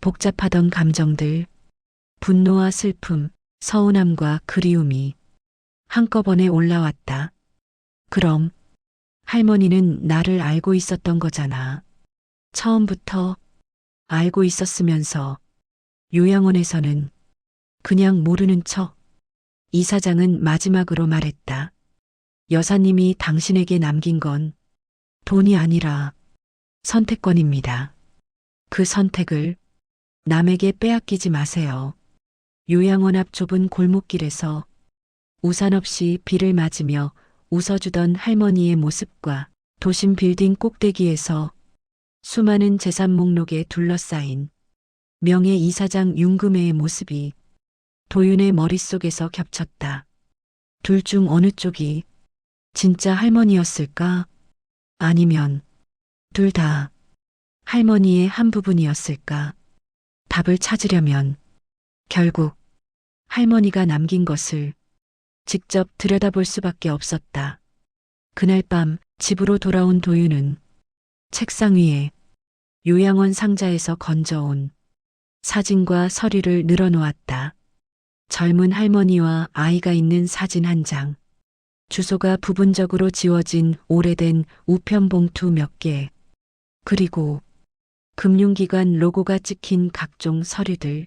복잡하던 감정들, 분노와 슬픔, 서운함과 그리움이 한꺼번에 올라왔다. 그럼 할머니는 나를 알고 있었던 거잖아. 처음부터 알고 있었으면서 요양원에서는 그냥 모르는 척. 이사장은 마지막으로 말했다. 여사님이 당신에게 남긴 건 돈이 아니라 선택권입니다. 그 선택을 남에게 빼앗기지 마세요. 요양원 앞 좁은 골목길에서 우산 없이 비를 맞으며 웃어주던 할머니의 모습과 도심 빌딩 꼭대기에서 수많은 재산 목록에 둘러싸인 명예 이사장 윤금혜의 모습이 도윤의 머릿속에서 겹쳤다. 둘 중 어느 쪽이 진짜 할머니였을까? 아니면 둘 다 할머니의 한 부분이었을까? 답을 찾으려면 결국 할머니가 남긴 것을 직접 들여다볼 수밖에 없었다. 그날 밤 집으로 돌아온 도윤은 책상 위에 요양원 상자에서 건져온 사진과 서류를 늘어놓았다. 젊은 할머니와 아이가 있는 사진 한 장, 주소가 부분적으로 지워진 오래된 우편 봉투 몇 개, 그리고 금융기관 로고가 찍힌 각종 서류들,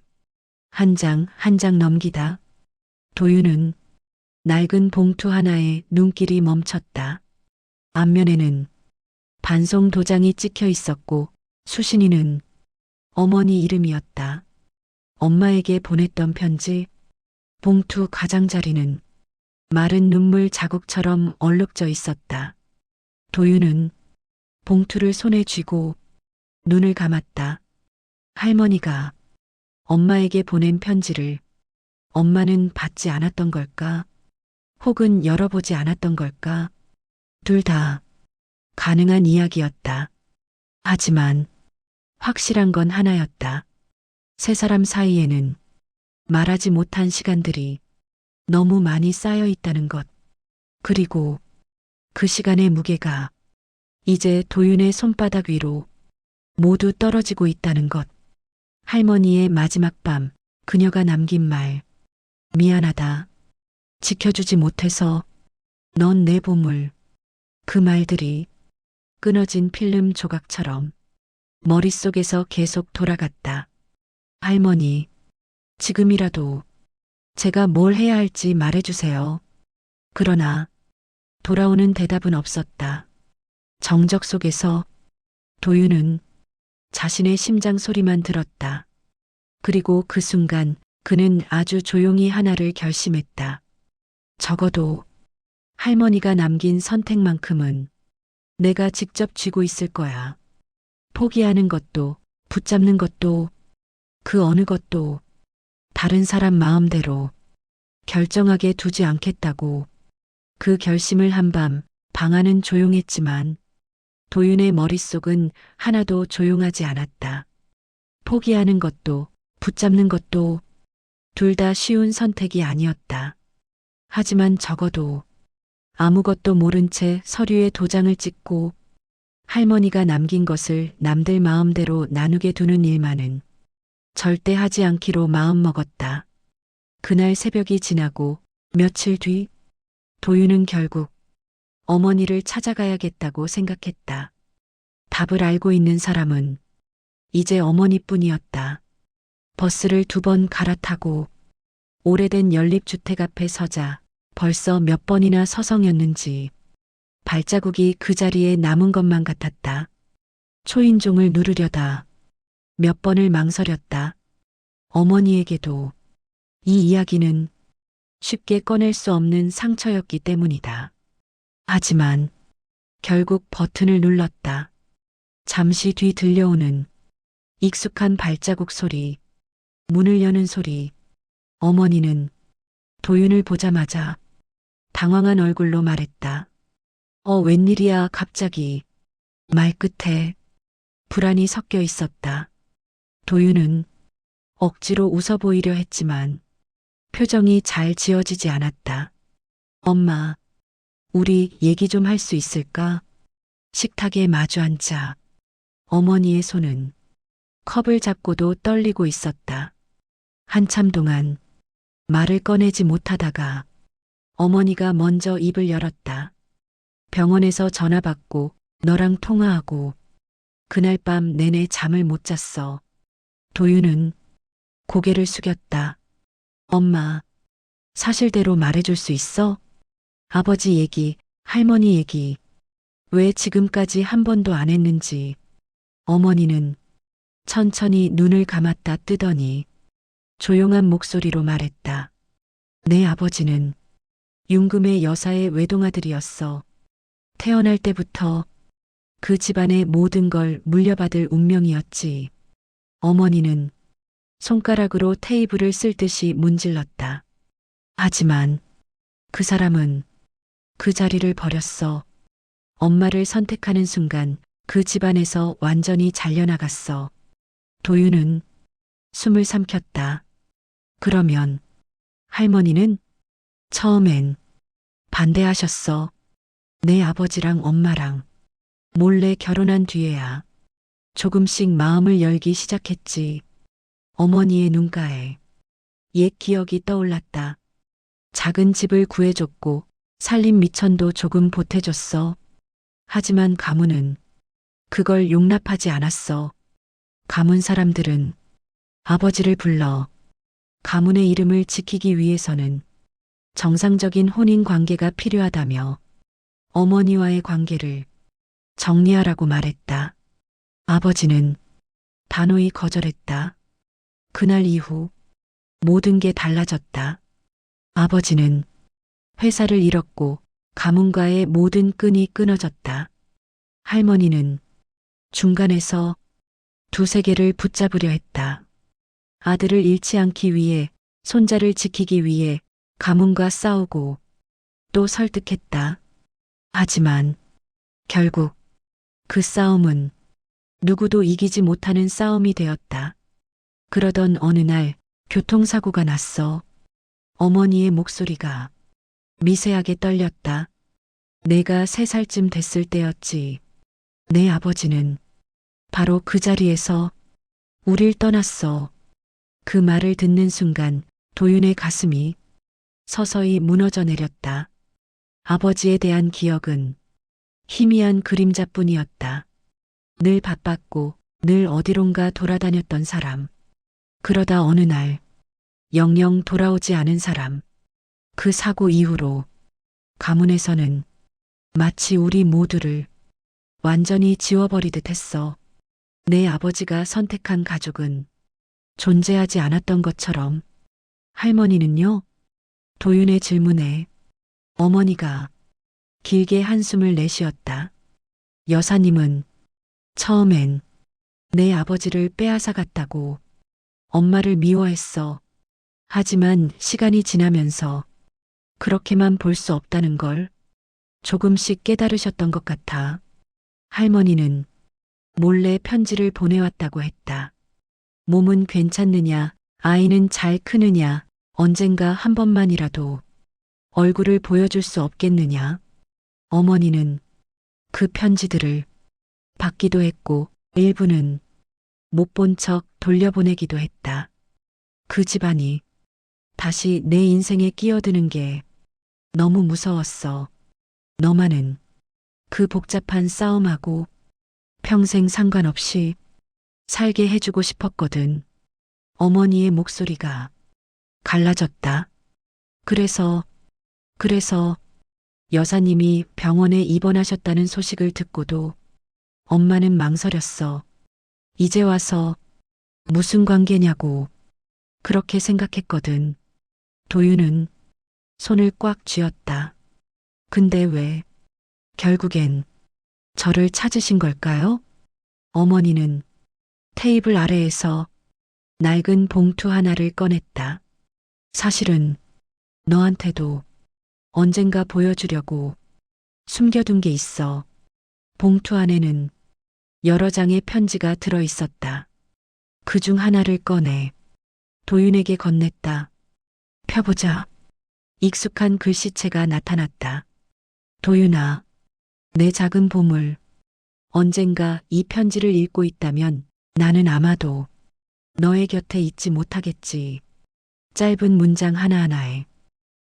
한 장 한 장 넘기다 도윤은 낡은 봉투 하나에 눈길이 멈췄다. 앞면에는 반송 도장이 찍혀 있었고 수신인은 어머니 이름이었다. 엄마에게 보냈던 편지. 봉투 가장자리는 마른 눈물 자국처럼 얼룩져 있었다. 도윤은 봉투를 손에 쥐고 눈을 감았다. 할머니가 엄마에게 보낸 편지를 엄마는 받지 않았던 걸까? 혹은 열어보지 않았던 걸까? 둘 다 가능한 이야기였다. 하지만 확실한 건 하나였다. 세 사람 사이에는 말하지 못한 시간들이 너무 많이 쌓여 있다는 것. 그리고 그 시간의 무게가 이제 도윤의 손바닥 위로 모두 떨어지고 있다는 것. 할머니의 마지막 밤, 그녀가 남긴 말. 미안하다. 지켜주지 못해서 넌 내 보물. 그 말들이 끊어진 필름 조각처럼 머릿속에서 계속 돌아갔다. 할머니, 지금이라도 제가 뭘 해야 할지 말해주세요. 그러나 돌아오는 대답은 없었다. 정적 속에서 도윤은 자신의 심장 소리만 들었다. 그리고 그 순간 그는 아주 조용히 하나를 결심했다. 적어도 할머니가 남긴 선택만큼은 내가 직접 쥐고 있을 거야. 포기하는 것도, 붙잡는 것도, 그 어느 것도 다른 사람 마음대로 결정하게 두지 않겠다고. 그 결심을 한 밤, 방 안은 조용했지만 도윤의 머릿속은 하나도 조용하지 않았다. 포기하는 것도, 붙잡는 것도 둘 다 쉬운 선택이 아니었다. 하지만 적어도 아무것도 모른 채 서류에 도장을 찍고 할머니가 남긴 것을 남들 마음대로 나누게 두는 일만은 절대 하지 않기로 마음먹었다. 그날 새벽이 지나고 며칠 뒤 도윤은 결국 어머니를 찾아가야겠다고 생각했다. 답을 알고 있는 사람은 이제 어머니뿐이었다. 버스를 2번 갈아타고 오래된 연립주택 앞에 서자 벌써 몇 번이나 서성였는지 발자국이 그 자리에 남은 것만 같았다. 초인종을 누르려다 몇 번을 망설였다. 어머니에게도 이 이야기는 쉽게 꺼낼 수 없는 상처였기 때문이다. 하지만 결국 버튼을 눌렀다. 잠시 뒤 들려오는 익숙한 발자국 소리, 문을 여는 소리. 어머니는 도윤을 보자마자 당황한 얼굴로 말했다. 웬일이야 갑자기. 말 끝에 불안이 섞여 있었다. 도윤은 억지로 웃어 보이려 했지만 표정이 잘 지어지지 않았다. 엄마, 우리 얘기 좀 할 수 있을까? 식탁에 마주 앉자. 어머니의 손은 컵을 잡고도 떨리고 있었다. 한참 동안 말을 꺼내지 못하다가 어머니가 먼저 입을 열었다. 병원에서 전화 받고 너랑 통화하고 그날 밤 내내 잠을 못 잤어. 도윤은 고개를 숙였다. 엄마, 사실대로 말해줄 수 있어? 아버지 얘기, 할머니 얘기, 왜 지금까지 한 번도 안 했는지. 어머니는 천천히 눈을 감았다 뜨더니 조용한 목소리로 말했다. 내 아버지는 윤금의 여사의 외동아들이었어. 태어날 때부터 그 집안의 모든 걸 물려받을 운명이었지. 어머니는 손가락으로 테이블을 쓸듯이 문질렀다. 하지만 그 사람은 그 자리를 버렸어. 엄마를 선택하는 순간 그 집안에서 완전히 잘려나갔어. 도윤은 숨을 삼켰다. 그러면 할머니는 처음엔 반대하셨어. 내 아버지랑 엄마랑 몰래 결혼한 뒤에야 조금씩 마음을 열기 시작했지. 어머니의 눈가에 옛 기억이 떠올랐다. 작은 집을 구해줬고 살림 미천도 조금 보태줬어. 하지만 가문은 그걸 용납하지 않았어. 가문 사람들은 아버지를 불러 가문의 이름을 지키기 위해서는 정상적인 혼인 관계가 필요하다며 어머니와의 관계를 정리하라고 말했다. 아버지는 단호히 거절했다. 그날 이후 모든 게 달라졌다. 아버지는 회사를 잃었고 가문과의 모든 끈이 끊어졌다. 할머니는 중간에서 두세 개를 붙잡으려 했다. 아들을 잃지 않기 위해, 손자를 지키기 위해 가문과 싸우고 또 설득했다. 하지만 결국 그 싸움은 누구도 이기지 못하는 싸움이 되었다. 그러던 어느 날 교통사고가 났어. 어머니의 목소리가 미세하게 떨렸다. 내가 3살쯤 됐을 때였지. 내 아버지는 바로 그 자리에서 우릴 떠났어. 그 말을 듣는 순간 도윤의 가슴이 서서히 무너져 내렸다. 아버지에 대한 기억은 희미한 그림자뿐이었다. 늘 바빴고 늘 어디론가 돌아다녔던 사람. 그러다 어느 날 영영 돌아오지 않은 사람. 그 사고 이후로 가문에서는 마치 우리 모두를 완전히 지워버리듯 했어. 내 아버지가 선택한 가족은 존재하지 않았던 것처럼. 할머니는요? 도윤의 질문에 어머니가 길게 한숨을 내쉬었다. 여사님은 처음엔 내 아버지를 빼앗아 갔다고 엄마를 미워했어. 하지만 시간이 지나면서 그렇게만 볼 수 없다는 걸 조금씩 깨달으셨던 것 같아. 할머니는 몰래 편지를 보내왔다고 했다. 몸은 괜찮느냐, 아이는 잘 크느냐, 언젠가 한 번만이라도 얼굴을 보여줄 수 없겠느냐. 어머니는 그 편지들을 받기도 했고 일부는 못 본 척 돌려보내기도 했다. 그 집안이 다시 내 인생에 끼어드는 게 너무 무서웠어. 너만은 그 복잡한 싸움하고 평생 상관없이 살게 해주고 싶었거든. 어머니의 목소리가 갈라졌다. 그래서 여사님이 병원에 입원하셨다는 소식을 듣고도 엄마는 망설였어. 이제 와서 무슨 관계냐고 그렇게 생각했거든. 도윤은 손을 꽉 쥐었다. 근데 왜 결국엔 저를 찾으신 걸까요? 어머니는 테이블 아래에서 낡은 봉투 하나를 꺼냈다. 사실은 너한테도 언젠가 보여주려고 숨겨둔 게 있어. 봉투 안에는 여러 장의 편지가 들어 있었다. 그 중 하나를 꺼내 도윤에게 건넸다. 펴보자. 익숙한 글씨체가 나타났다. 도윤아, 내 작은 보물. 언젠가 이 편지를 읽고 있다면 나는 아마도 너의 곁에 있지 못하겠지. 짧은 문장 하나하나에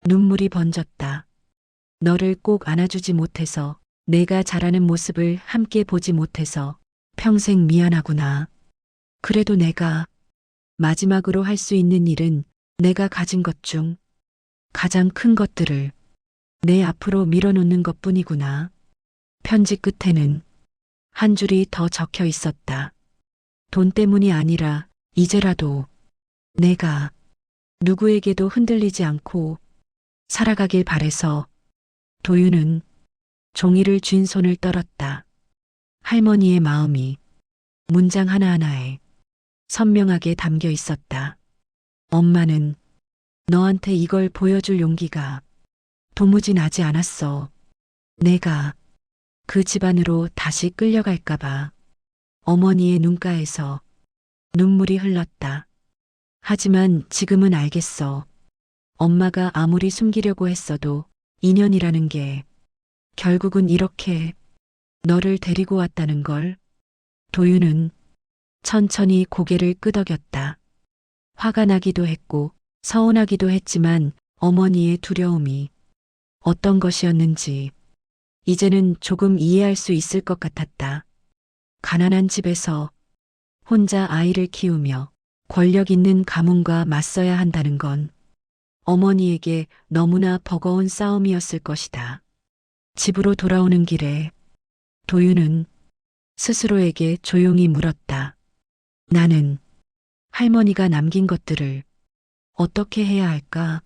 눈물이 번졌다. 너를 꼭 안아주지 못해서, 내가 자라는 모습을 함께 보지 못해서 평생 미안하구나. 그래도 내가 마지막으로 할 수 있는 일은 내가 가진 것 중 가장 큰 것들을 내 앞으로 밀어놓는 것뿐이구나. 편지 끝에는 한 줄이 더 적혀 있었다. 돈 때문이 아니라 이제라도 내가 누구에게도 흔들리지 않고 살아가길 바래서. 도윤은 종이를 쥔 손을 떨었다. 할머니의 마음이 문장 하나하나에 선명하게 담겨 있었다. 엄마는 너한테 이걸 보여줄 용기가 도무지 나지 않았어. 내가 그 집안으로 다시 끌려갈까봐. 어머니의 눈가에서 눈물이 흘렀다. 하지만 지금은 알겠어. 엄마가 아무리 숨기려고 했어도 인연이라는 게 결국은 이렇게 너를 데리고 왔다는 걸. 도윤은 천천히 고개를 끄덕였다. 화가 나기도 했고 서운하기도 했지만 어머니의 두려움이 어떤 것이었는지 이제는 조금 이해할 수 있을 것 같았다. 가난한 집에서 혼자 아이를 키우며 권력 있는 가문과 맞서야 한다는 건 어머니에게 너무나 버거운 싸움이었을 것이다. 집으로 돌아오는 길에 도윤은 스스로에게 조용히 물었다. 나는 할머니가 남긴 것들을 어떻게 해야 할까?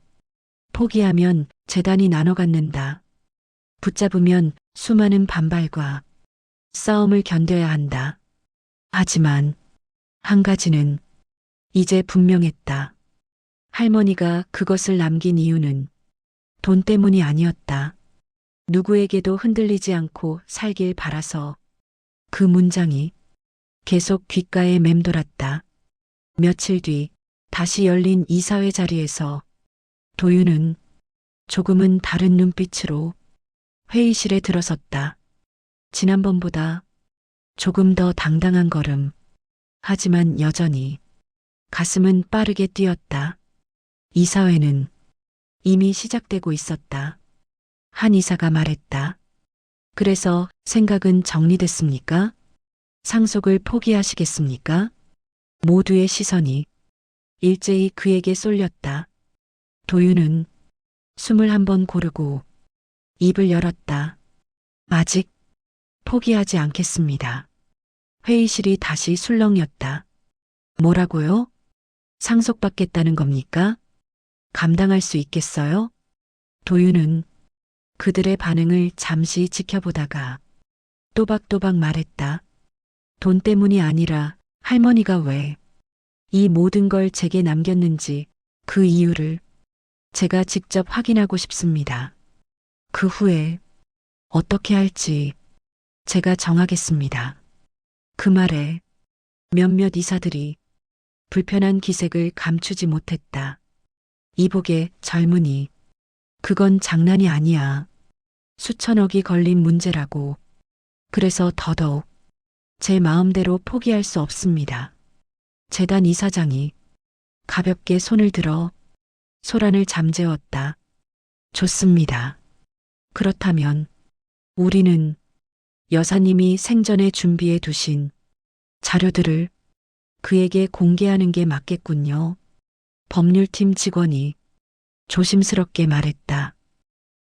포기하면 재단이 나눠 갖는다. 붙잡으면 수많은 반발과 싸움을 견뎌야 한다. 하지만 한 가지는 이제 분명했다. 할머니가 그것을 남긴 이유는 돈 때문이 아니었다. 누구에게도 흔들리지 않고 살길 바라서. 그 문장이 계속 귓가에 맴돌았다. 며칠 뒤 다시 열린 이사회 자리에서 도윤은 조금은 다른 눈빛으로 회의실에 들어섰다. 지난번보다 조금 더 당당한 걸음. 하지만 여전히 가슴은 빠르게 뛰었다. 이사회는 이미 시작되고 있었다. 한 이사가 말했다. 그래서 생각은 정리됐습니까? 상속을 포기하시겠습니까? 모두의 시선이 일제히 그에게 쏠렸다. 도윤은 숨을 한번 고르고 입을 열었다. 아직 포기하지 않겠습니다. 회의실이 다시 술렁였다. 뭐라고요? 상속받겠다는 겁니까? 감당할 수 있겠어요? 도윤은 그들의 반응을 잠시 지켜보다가 또박또박 말했다. 돈 때문이 아니라 할머니가 왜 이 모든 걸 제게 남겼는지 그 이유를 제가 직접 확인하고 싶습니다. 그 후에 어떻게 할지 제가 정하겠습니다. 그 말에 몇몇 이사들이 불편한 기색을 감추지 못했다. 이복의 젊은이, 그건 장난이 아니야. 수천억이 걸린 문제라고. 그래서 더더욱 제 마음대로 포기할 수 없습니다. 재단 이사장이 가볍게 손을 들어 소란을 잠재웠다. 좋습니다. 그렇다면 우리는 여사님이 생전에 준비해 두신 자료들을 그에게 공개하는 게 맞겠군요. 법률팀 직원이 조심스럽게 말했다.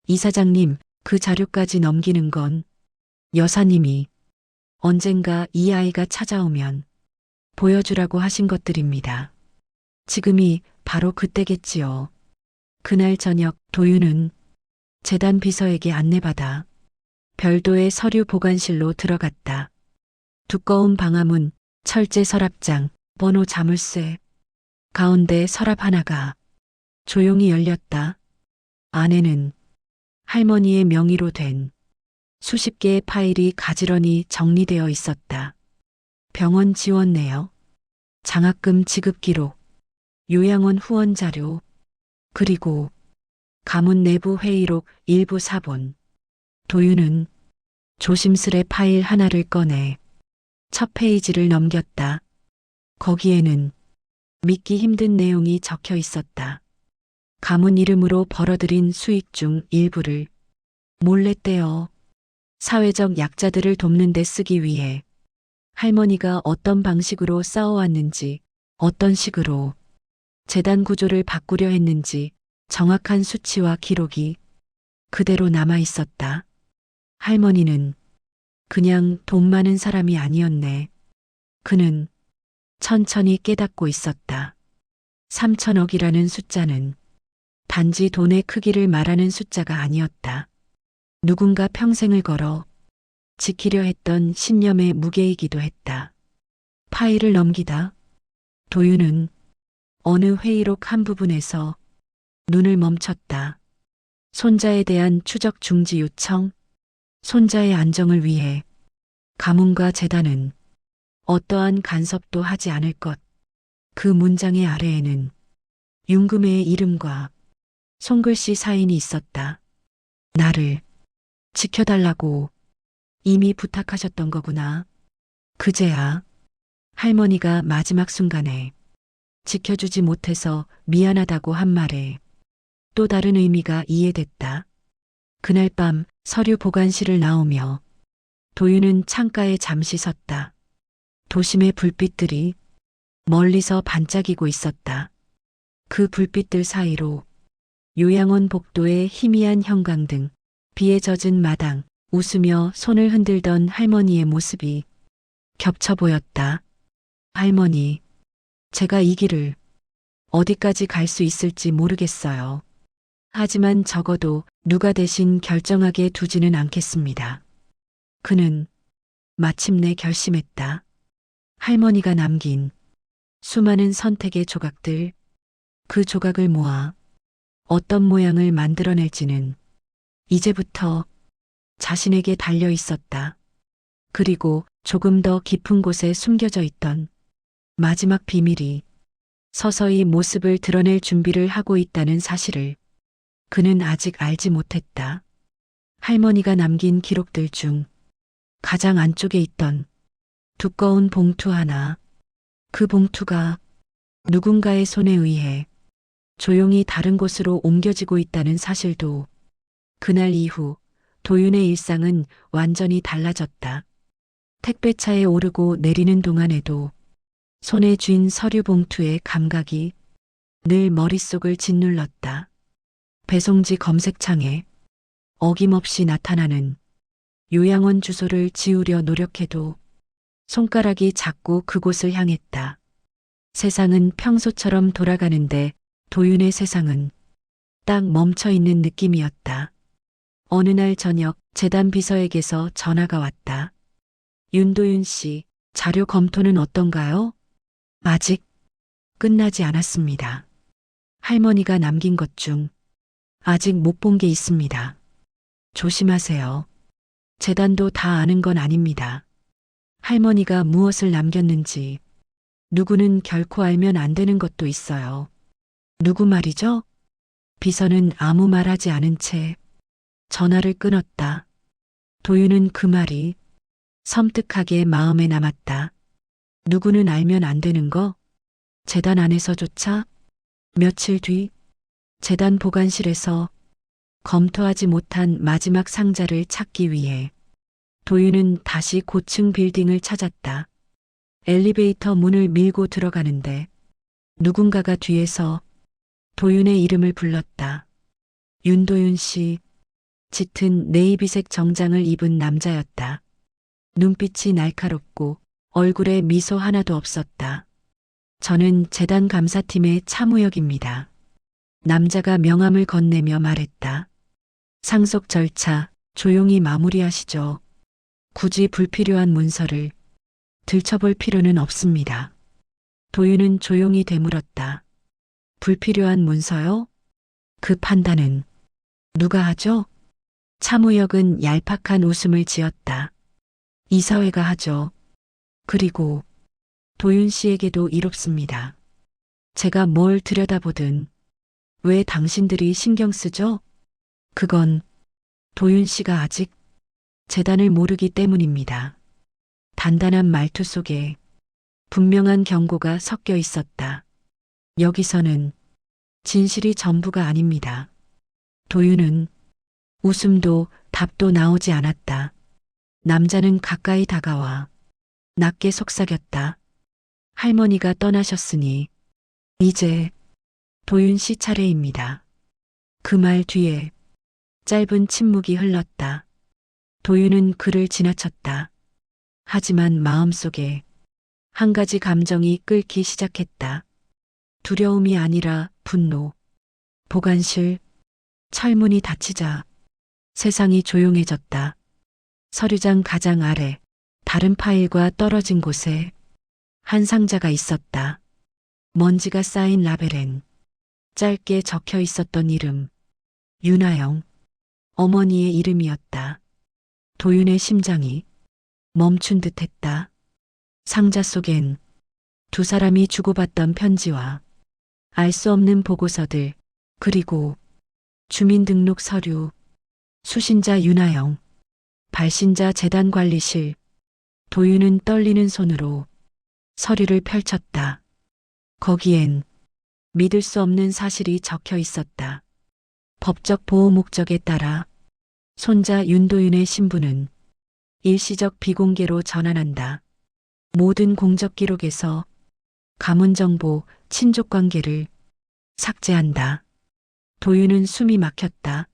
이사장님, 그 자료까지 넘기는 건 여사님이 언젠가 이 아이가 찾아오면 보여주라고 하신 것들입니다. 지금이 바로 그때겠지요. 그날 저녁 도윤은 재단 비서에게 안내받아 별도의 서류 보관실로 들어갔다. 두꺼운 방화문, 철제 서랍장, 번호 자물쇠, 가운데 서랍 하나가 조용히 열렸다. 안에는 할머니의 명의로 된 수십 개의 파일이 가지런히 정리되어 있었다. 병원 지원 내역, 장학금 지급 기록, 요양원 후원 자료, 그리고 가문 내부 회의록 일부 사본. 도윤은 조심스레 파일 하나를 꺼내 첫 페이지를 넘겼다. 거기에는 믿기 힘든 내용이 적혀 있었다. 가문 이름으로 벌어들인 수익 중 일부를 몰래 떼어 사회적 약자들을 돕는 데 쓰기 위해 할머니가 어떤 방식으로 싸워왔는지, 어떤 식으로 재단 구조를 바꾸려 했는지 정확한 수치와 기록이 그대로 남아 있었다. 할머니는 그냥 돈 많은 사람이 아니었네. 그는 천천히 깨닫고 있었다. 3천억이라는 숫자는 단지 돈의 크기를 말하는 숫자가 아니었다. 누군가 평생을 걸어 지키려 했던 신념의 무게이기도 했다. 파일을 넘기다 도윤은 어느 회의록 한 부분에서 눈을 멈췄다. 손자에 대한 추적 중지 요청, 손자의 안정을 위해 가문과 재단은 어떠한 간섭도 하지 않을 것. 그 문장의 아래에는 윤금혜의 이름과 손글씨 사인이 있었다. 나를 지켜달라고 이미 부탁하셨던 거구나. 그제야 할머니가 마지막 순간에 지켜주지 못해서 미안하다고 한 말에 또 다른 의미가 이해됐다. 그날 밤 서류 보관실을 나오며 도윤은 창가에 잠시 섰다. 도심의 불빛들이 멀리서 반짝이고 있었다. 그 불빛들 사이로 요양원 복도의 희미한 형광등, 비에 젖은 마당, 웃으며 손을 흔들던 할머니의 모습이 겹쳐 보였다. 할머니, 제가 이 길을 어디까지 갈 수 있을지 모르겠어요. 하지만 적어도 누가 대신 결정하게 두지는 않겠습니다. 그는 마침내 결심했다. 할머니가 남긴 수많은 선택의 조각들, 그 조각을 모아 어떤 모양을 만들어낼지는 이제부터 자신에게 달려 있었다. 그리고 조금 더 깊은 곳에 숨겨져 있던 마지막 비밀이 서서히 모습을 드러낼 준비를 하고 있다는 사실을 그는 아직 알지 못했다. 할머니가 남긴 기록들 중 가장 안쪽에 있던 두꺼운 봉투 하나, 그 봉투가 누군가의 손에 의해 조용히 다른 곳으로 옮겨지고 있다는 사실도 그날 이후 도윤의 일상은 완전히 달라졌다. 택배차에 오르고 내리는 동안에도 손에 쥔 서류 봉투의 감각이 늘 머릿속을 짓눌렀다. 배송지 검색창에 어김없이 나타나는 요양원 주소를 지우려 노력해도 손가락이 자꾸 그곳을 향했다. 세상은 평소처럼 돌아가는데 도윤의 세상은 딱 멈춰 있는 느낌이었다. 어느 날 저녁 재단 비서에게서 전화가 왔다. 윤도윤 씨, 자료 검토는 어떤가요? 아직 끝나지 않았습니다. 할머니가 남긴 것 중 아직 못 본 게 있습니다. 조심하세요. 재단도 다 아는 건 아닙니다. 할머니가 무엇을 남겼는지 누구는 결코 알면 안 되는 것도 있어요. 누구 말이죠? 비서는 아무 말하지 않은 채 전화를 끊었다. 도윤은 그 말이 섬뜩하게 마음에 남았다. 누구는 알면 안 되는 거? 재단 안에서조차? 며칠 뒤 재단 보관실에서 검토하지 못한 마지막 상자를 찾기 위해 도윤은 다시 고층 빌딩을 찾았다. 엘리베이터 문을 밀고 들어가는데 누군가가 뒤에서 도윤의 이름을 불렀다. 윤도윤 씨, 짙은 네이비색 정장을 입은 남자였다. 눈빛이 날카롭고 얼굴에 미소 하나도 없었다. 저는 재단 감사팀의 차무혁입니다. 남자가 명함을 건네며 말했다. 상속 절차 조용히 마무리하시죠. 굳이 불필요한 문서를 들춰볼 필요는 없습니다. 도윤은 조용히 되물었다. 불필요한 문서요? 그 판단은 누가 하죠? 차무혁은 얄팍한 웃음을 지었다. 이사회가 하죠. 그리고 도윤 씨에게도 이롭습니다. 제가 뭘 들여다보든 왜 당신들이 신경 쓰죠? 그건 도윤 씨가 아직 재단을 모르기 때문입니다. 단단한 말투 속에 분명한 경고가 섞여 있었다. 여기서는 진실이 전부가 아닙니다. 도윤은 웃음도 답도 나오지 않았다. 남자는 가까이 다가와 낮게 속삭였다. 할머니가 떠나셨으니 이제 도윤 씨 차례입니다. 그 말 뒤에 짧은 침묵이 흘렀다. 도윤은 그를 지나쳤다. 하지만 마음속에 한 가지 감정이 끓기 시작했다. 두려움이 아니라 분노. 보관실, 철문이 닫히자 세상이 조용해졌다. 서류장 가장 아래 다른 파일과 떨어진 곳에 한 상자가 있었다. 먼지가 쌓인 라벨엔 짧게 적혀 있었던 이름, 윤아영, 어머니의 이름이었다. 도윤의 심장이 멈춘 듯 했다. 상자 속엔 두 사람이 주고받던 편지와 알 수 없는 보고서들, 그리고 주민등록 서류, 수신자 윤아영, 발신자 재단관리실. 도윤은 떨리는 손으로 서류를 펼쳤다. 거기엔 믿을 수 없는 사실이 적혀 있었다. 법적 보호 목적에 따라 손자 윤도윤의 신분은 일시적 비공개로 전환한다. 모든 공적 기록에서 가문 정보, 친족 관계를 삭제한다. 도윤은 숨이 막혔다.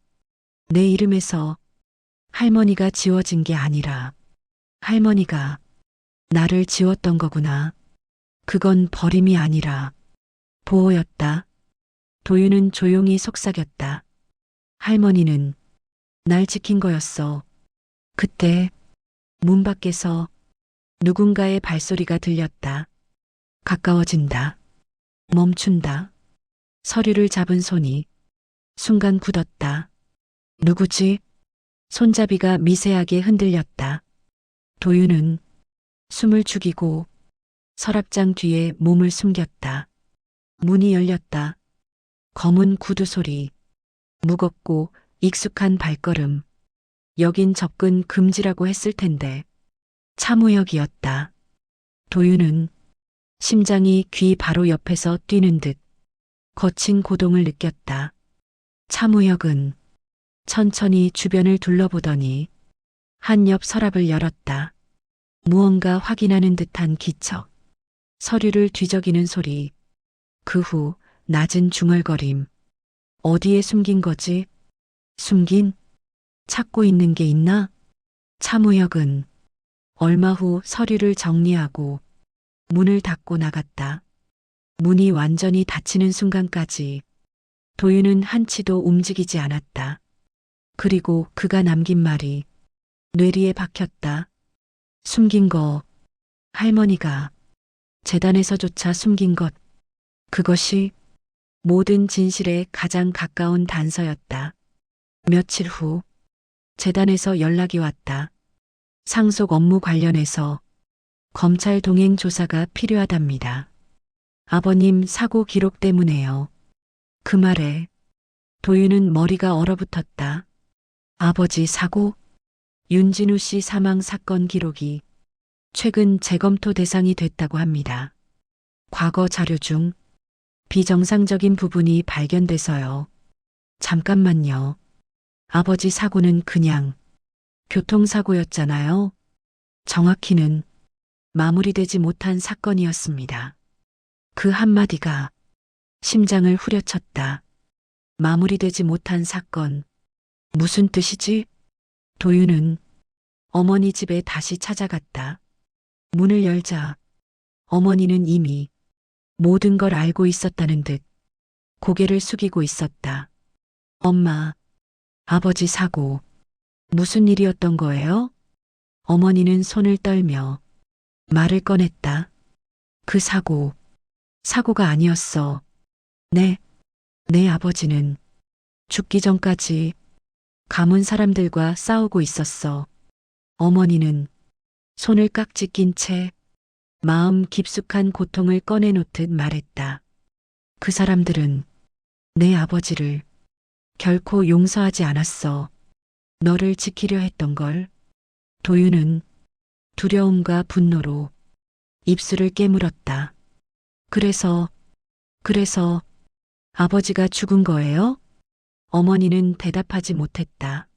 내 이름에서 할머니가 지워진 게 아니라 할머니가 나를 지웠던 거구나. 그건 버림이 아니라 보호였다. 도윤은 조용히 속삭였다. 할머니는 날 지킨 거였어. 그때 문 밖에서 누군가의 발소리가 들렸다. 가까워진다. 멈춘다. 서류를 잡은 손이 순간 굳었다. 누구지? 손잡이가 미세하게 흔들렸다. 도윤은 숨을 죽이고 서랍장 뒤에 몸을 숨겼다. 문이 열렸다. 검은 구두 소리, 무겁고 익숙한 발걸음. 여긴 접근 금지라고 했을 텐데 차무혁이었다. 도윤은 심장이 귀 바로 옆에서 뛰는 듯 거친 고동을 느꼈다. 차무혁은 천천히 주변을 둘러보더니 한 옆 서랍을 열었다. 무언가 확인하는 듯한 기척, 서류를 뒤적이는 소리, 그 후 낮은 중얼거림. 어디에 숨긴 거지? 숨긴? 찾고 있는 게 있나? 차무혁은 얼마 후 서류를 정리하고 문을 닫고 나갔다. 문이 완전히 닫히는 순간까지 도윤은 한치도 움직이지 않았다. 그리고 그가 남긴 말이 뇌리에 박혔다. 숨긴 거, 할머니가 재단에서조차 숨긴 것, 그것이 모든 진실에 가장 가까운 단서였다. 며칠 후 재단에서 연락이 왔다. 상속 업무 관련해서 검찰 동행 조사가 필요하답니다. 아버님 사고 기록 때문에요. 그 말에 도윤은 머리가 얼어붙었다. 아버지 사고? 윤진우 씨 사망 사건 기록이 최근 재검토 대상이 됐다고 합니다. 과거 자료 중 비정상적인 부분이 발견돼서요. 잠깐만요. 아버지 사고는 그냥 교통사고였잖아요. 정확히는 마무리되지 못한 사건이었습니다. 그 한마디가 심장을 후려쳤다. 마무리되지 못한 사건. 무슨 뜻이지? 도윤은 어머니 집에 다시 찾아갔다. 문을 열자 어머니는 이미 모든 걸 알고 있었다는 듯 고개를 숙이고 있었다. 엄마, 아버지 사고, 무슨 일이었던 거예요? 어머니는 손을 떨며 말을 꺼냈다. 그 사고가 아니었어. 내 아버지는 죽기 전까지 가문 사람들과 싸우고 있었어. 어머니는 손을 깍지 낀 채 마음 깊숙한 고통을 꺼내놓듯 말했다. 그 사람들은 내 아버지를 결코 용서하지 않았어. 너를 지키려 했던 걸. 도윤은 두려움과 분노로 입술을 깨물었다. 그래서 아버지가 죽은 거예요? 어머니는 대답하지 못했다.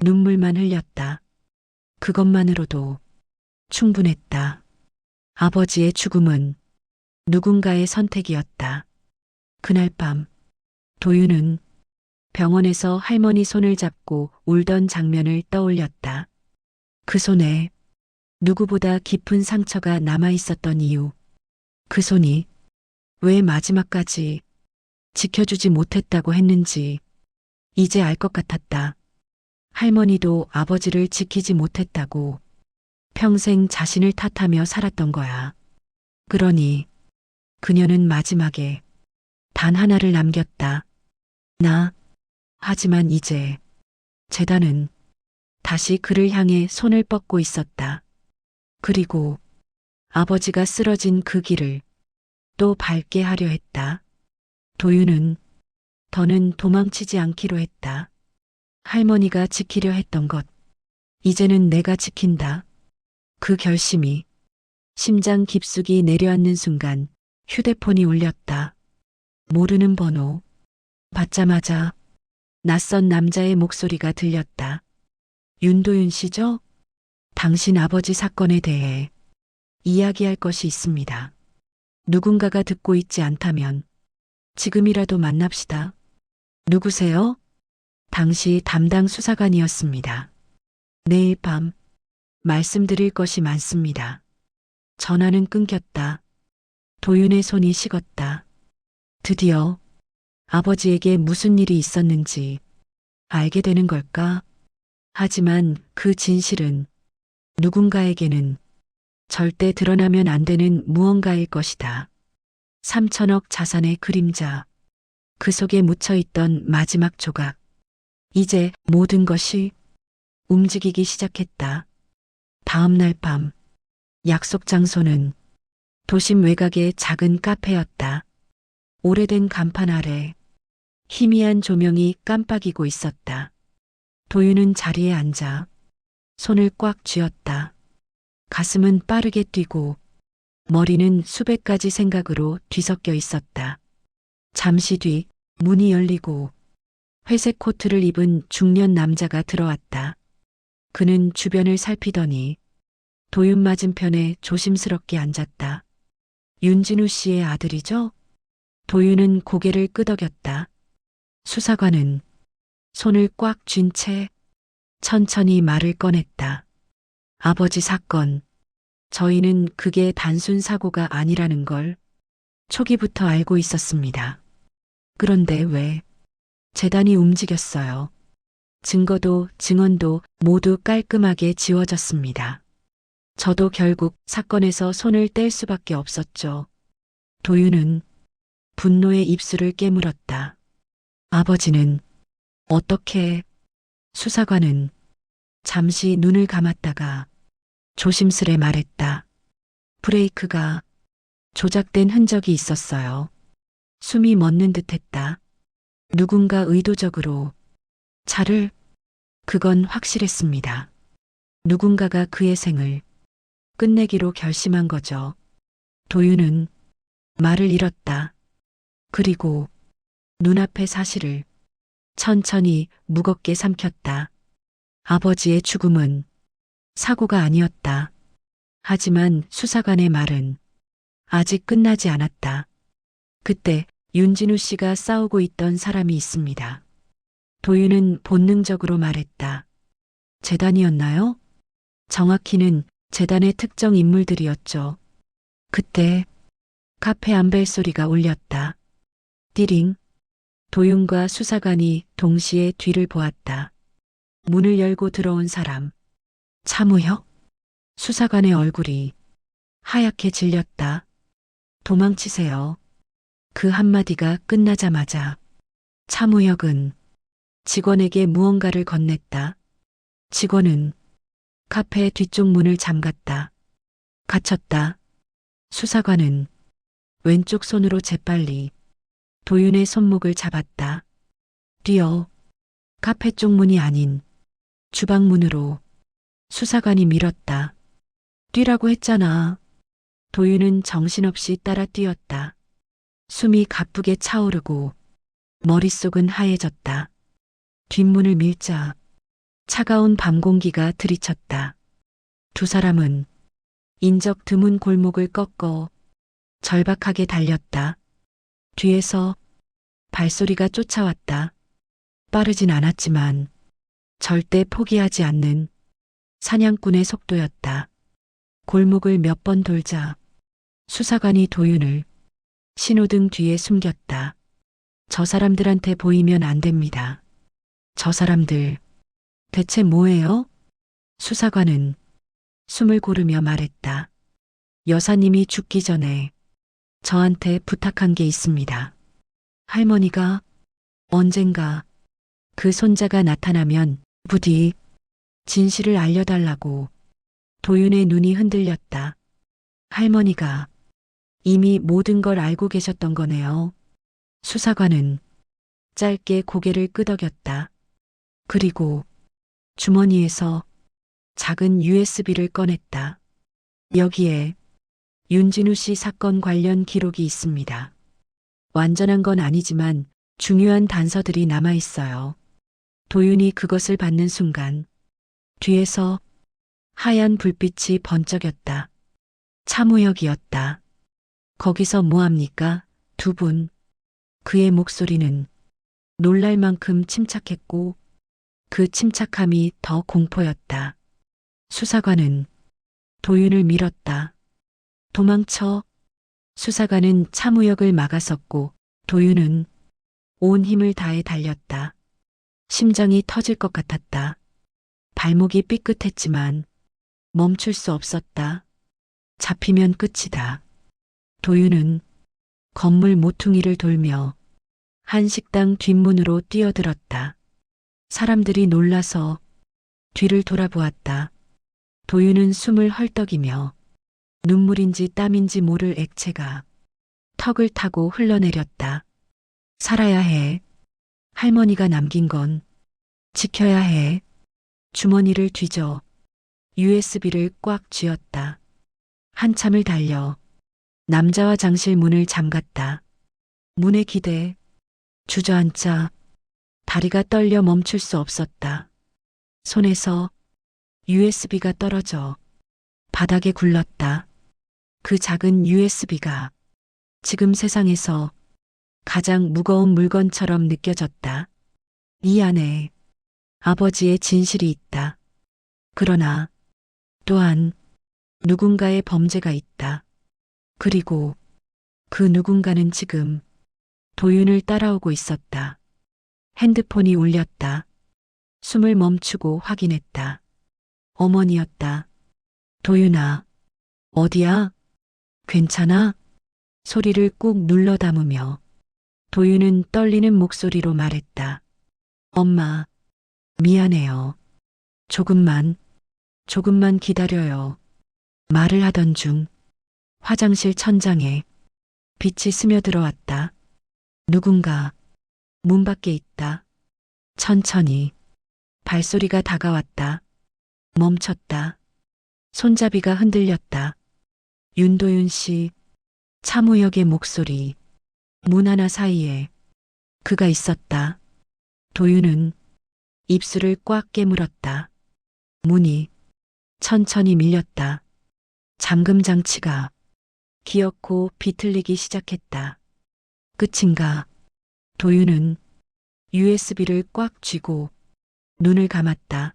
눈물만 흘렸다. 그것만으로도 충분했다. 아버지의 죽음은 누군가의 선택이었다. 그날 밤 도윤은 병원에서 할머니 손을 잡고 울던 장면을 떠올렸다. 그 손에 누구보다 깊은 상처가 남아 있었던 이유. 그 손이 왜 마지막까지 지켜주지 못했다고 했는지 이제 알 것 같았다. 할머니도 아버지를 지키지 못했다고 평생 자신을 탓하며 살았던 거야. 그러니 그녀는 마지막에 단 하나를 남겼다. 하지만 이제 재단은 다시 그를 향해 손을 뻗고 있었다. 그리고 아버지가 쓰러진 그 길을 또 밟게 하려 했다. 도윤은 더는 도망치지 않기로 했다. 할머니가 지키려 했던 것, 이제는 내가 지킨다. 그 결심이 심장 깊숙이 내려앉는 순간 휴대폰이 울렸다. 모르는 번호. 받자마자 낯선 남자의 목소리가 들렸다. 윤도윤 씨죠? 당신 아버지 사건에 대해 이야기할 것이 있습니다. 누군가가 듣고 있지 않다면 지금이라도 만납시다. 누구세요? 당시 담당 수사관이었습니다. 내일 밤 말씀드릴 것이 많습니다. 전화는 끊겼다. 도윤의 손이 식었다. 드디어 아버지에게 무슨 일이 있었는지 알게 되는 걸까? 하지만 그 진실은 누군가에게는 절대 드러나면 안 되는 무언가일 것이다. 3천억 자산의 그림자, 그 속에 묻혀있던 마지막 조각. 이제 모든 것이 움직이기 시작했다. 다음 날 밤, 약속 장소는 도심 외곽의 작은 카페였다. 오래된 간판 아래 희미한 조명이 깜빡이고 있었다. 도윤은 자리에 앉아 손을 꽉 쥐었다. 가슴은 빠르게 뛰고 머리는 수백 가지 생각으로 뒤섞여 있었다. 잠시 뒤 문이 열리고 회색 코트를 입은 중년 남자가 들어왔다. 그는 주변을 살피더니 도윤 맞은편에 조심스럽게 앉았다. 윤진우 씨의 아들이죠? 도윤은 고개를 끄덕였다. 수사관은 손을 꽉 쥔 채 천천히 말을 꺼냈다. 아버지 사건, 저희는 그게 단순 사고가 아니라는 걸 초기부터 알고 있었습니다. 그런데 왜 재단이 움직였어요? 증거도 증언도 모두 깔끔하게 지워졌습니다. 저도 결국 사건에서 손을 뗄 수밖에 없었죠. 도윤은 분노의 입술을 깨물었다. 아버지는 어떻게? 수사관은 잠시 눈을 감았다가 조심스레 말했다. 브레이크가 조작된 흔적이 있었어요. 숨이 멎는 듯했다. 누군가 의도적으로 차를, 그건 확실했습니다. 누군가가 그의 생을 끝내기로 결심한 거죠. 도윤은 말을 잃었다. 그리고 눈앞의 사실을 천천히 무겁게 삼켰다. 아버지의 죽음은 사고가 아니었다. 하지만 수사관의 말은 아직 끝나지 않았다. 그때 윤진우 씨가 싸우고 있던 사람이 있습니다. 도윤은 본능적으로 말했다. 재단이었나요? 정확히는 재단의 특정 인물들이었죠. 그때 카페 안벨 소리가 울렸다. 띠링. 도윤과 수사관이 동시에 뒤를 보았다. 문을 열고 들어온 사람. 차무혁? 수사관의 얼굴이 하얗게 질렸다. 도망치세요. 그 한마디가 끝나자마자 차무혁은 직원에게 무언가를 건넸다. 직원은 카페 뒤쪽 문을 잠갔다. 갇혔다. 수사관은 왼쪽 손으로 재빨리 도윤의 손목을 잡았다. 뛰어. 카페 쪽 문이 아닌 주방 문으로. 수사관이 밀었다. 뛰라고 했잖아. 도윤은 정신없이 따라 뛰었다. 숨이 가쁘게 차오르고 머릿속은 하얘졌다. 뒷문을 밀자 차가운 밤 공기가 들이쳤다. 두 사람은 인적 드문 골목을 꺾어 절박하게 달렸다. 뒤에서 발소리가 쫓아왔다. 빠르진 않았지만 절대 포기하지 않는 사냥꾼의 속도였다. 골목을 몇 번 돌자 수사관이 도윤을 신호등 뒤에 숨겼다. 저 사람들한테 보이면 안 됩니다. 저 사람들 대체 뭐예요? 수사관은 숨을 고르며 말했다. 여사님이 죽기 전에 저한테 부탁한 게 있습니다. 할머니가 언젠가 그 손자가 나타나면 부디 진실을 알려달라고. 도윤의 눈이 흔들렸다. 할머니가 이미 모든 걸 알고 계셨던 거네요. 수사관은 짧게 고개를 끄덕였다. 그리고 주머니에서 작은 USB를 꺼냈다. 여기에 윤진우 씨 사건 관련 기록이 있습니다. 완전한 건 아니지만 중요한 단서들이 남아 있어요. 도윤이 그것을 받는 순간 뒤에서 하얀 불빛이 번쩍였다. 차무혁이었다. 거기서 뭐합니까? 두 분. 그의 목소리는 놀랄 만큼 침착했고 그 침착함이 더 공포였다. 수사관은 도윤을 밀었다. 도망쳐. 수사관은 차무혁을 막아섰고 도윤은 온 힘을 다해 달렸다. 심장이 터질 것 같았다. 발목이 삐끗했지만 멈출 수 없었다. 잡히면 끝이다. 도윤은 건물 모퉁이를 돌며 한 식당 뒷문으로 뛰어들었다. 사람들이 놀라서 뒤를 돌아보았다. 도윤은 숨을 헐떡이며 눈물인지 땀인지 모를 액체가 턱을 타고 흘러내렸다. 살아야 해. 할머니가 남긴 건 지켜야 해. 주머니를 뒤져 USB를 꽉 쥐었다. 한참을 달려 남자와 장실 문을 잠갔다. 문에 기대 주저앉자 다리가 떨려 멈출 수 없었다. 손에서 USB가 떨어져 바닥에 굴렀다. 그 작은 USB가 지금 세상에서 가장 무거운 물건처럼 느껴졌다. 이 안에 아버지의 진실이 있다. 그러나 또한 누군가의 범죄가 있다. 그리고 그 누군가는 지금 도윤을 따라오고 있었다. 핸드폰이 울렸다. 숨을 멈추고 확인했다. 어머니였다. 도윤아, 어디야? 괜찮아? 소리를 꾹 눌러 담으며 도윤은 떨리는 목소리로 말했다. 엄마, 미안해요. 조금만 기다려요. 말을 하던 중 화장실 천장에 빛이 스며들어왔다. 누군가 문 밖에 있다. 천천히 발소리가 다가왔다. 멈췄다. 손잡이가 흔들렸다. 윤도윤 씨, 차무혁의 목소리. 문 하나 사이에 그가 있었다. 도윤은 입술을 꽉 깨물었다. 문이 천천히 밀렸다. 잠금 장치가 기어코 비틀리기 시작했다. 끝인가? 도윤은 USB를 꽉 쥐고 눈을 감았다.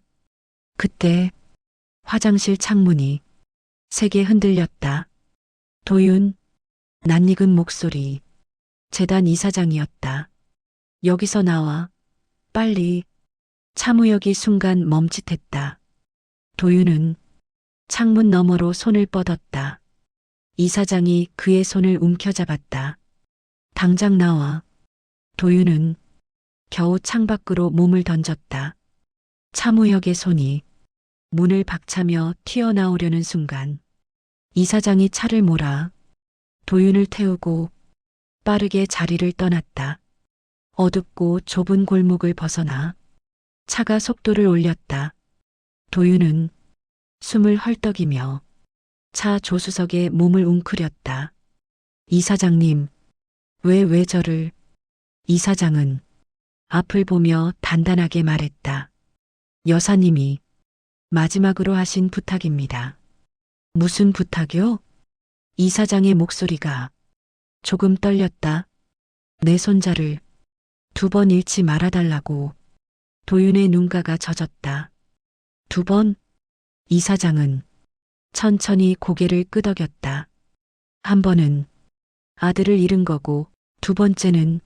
그때 화장실 창문이 세게 흔들렸다. 도윤, 낯익은 목소리. 재단 이사장이었다. 여기서 나와. 빨리. 차무혁이 순간 멈칫했다. 도윤은 창문 너머로 손을 뻗었다. 이사장이 그의 손을 움켜잡았다. 당장 나와. 도윤은 겨우 창밖으로 몸을 던졌다. 차무혁의 손이 문을 박차며 튀어나오려는 순간 이사장이 차를 몰아 도윤을 태우고 빠르게 자리를 떠났다. 어둡고 좁은 골목을 벗어나 차가 속도를 올렸다. 도윤은 숨을 헐떡이며 차 조수석에 몸을 웅크렸다. 이사장님, 왜 저를... 이사장은 앞을 보며 단단하게 말했다. 여사님이 마지막으로 하신 부탁입니다. 무슨 부탁이요? 이사장의 목소리가 조금 떨렸다. 내 손자를 2번 잃지 말아달라고. 도윤의 눈가가 젖었다. 2번? 이사장은 천천히 고개를 끄덕였다. 한 번은 아들을 잃은 거고 2번째는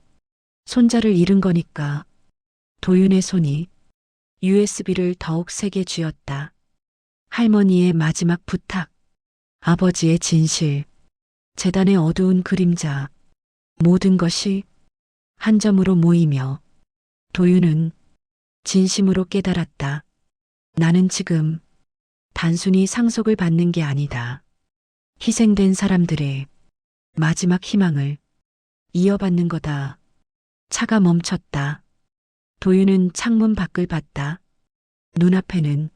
손자를 잃은 거니까. 도윤의 손이 USB를 더욱 세게 쥐었다. 할머니의 마지막 부탁, 아버지의 진실, 재단의 어두운 그림자, 모든 것이 한 점으로 모이며 도윤은 진심으로 깨달았다. 나는 지금 단순히 상속을 받는 게 아니다. 희생된 사람들의 마지막 희망을 이어받는 거다. 차가 멈췄다. 도윤은 창문 밖을 봤다. 눈앞에는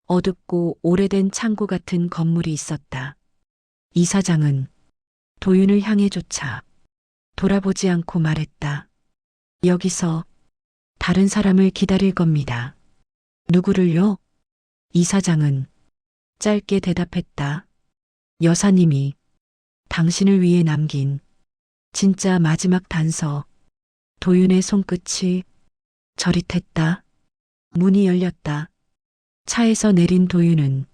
어둡고 오래된 창고 같은 건물이 있었다. 이사장은 도윤을 향해 쫓아 돌아보지 않고 말했다. 여기서 다른 사람을 기다릴 겁니다. 누구를요? 이사장은 짧게 대답했다. 여사님이 당신을 위해 남긴 진짜 마지막 단서. 도윤의 손끝이 저릿했다. 문이 열렸다. 차에서 내린 도윤은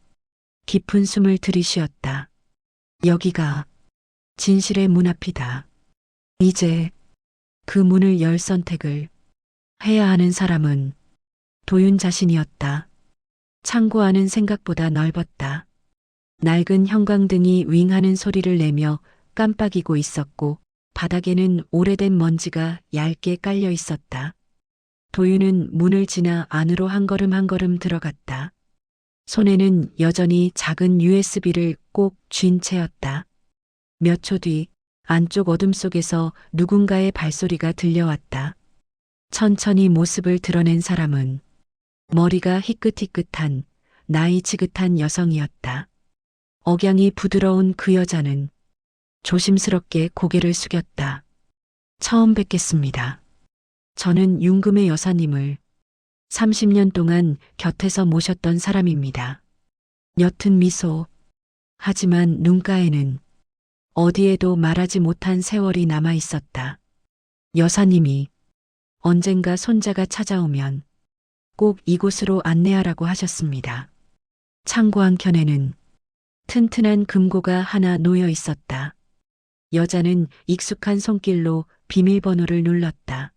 깊은 숨을 들이쉬었다. 여기가 진실의 문 앞이다. 이제 그 문을 열 선택을 해야 하는 사람은 도윤 자신이었다. 창고 안은 생각보다 넓었다. 낡은 형광등이 윙하는 소리를 내며 깜빡이고 있었고 바닥에는 오래된 먼지가 얇게 깔려 있었다. 도윤은 문을 지나 안으로 한 걸음 들어갔다. 손에는 여전히 작은 USB를 꼭 쥔 채였다. 몇 초 뒤 안쪽 어둠 속에서 누군가의 발소리가 들려왔다. 천천히 모습을 드러낸 사람은 머리가 희끗희끗한 나이 지긋한 여성이었다. 억양이 부드러운 그 여자는 조심스럽게 고개를 숙였다. 처음 뵙겠습니다. 저는 윤금의 여사님을 30년 동안 곁에서 모셨던 사람입니다. 옅은 미소. 하지만 눈가에는 어디에도 말하지 못한 세월이 남아 있었다. 여사님이 언젠가 손자가 찾아오면 꼭 이곳으로 안내하라고 하셨습니다. 창고 한켠에는 튼튼한 금고가 하나 놓여 있었다. 여자는 익숙한 손길로 비밀번호를 눌렀다.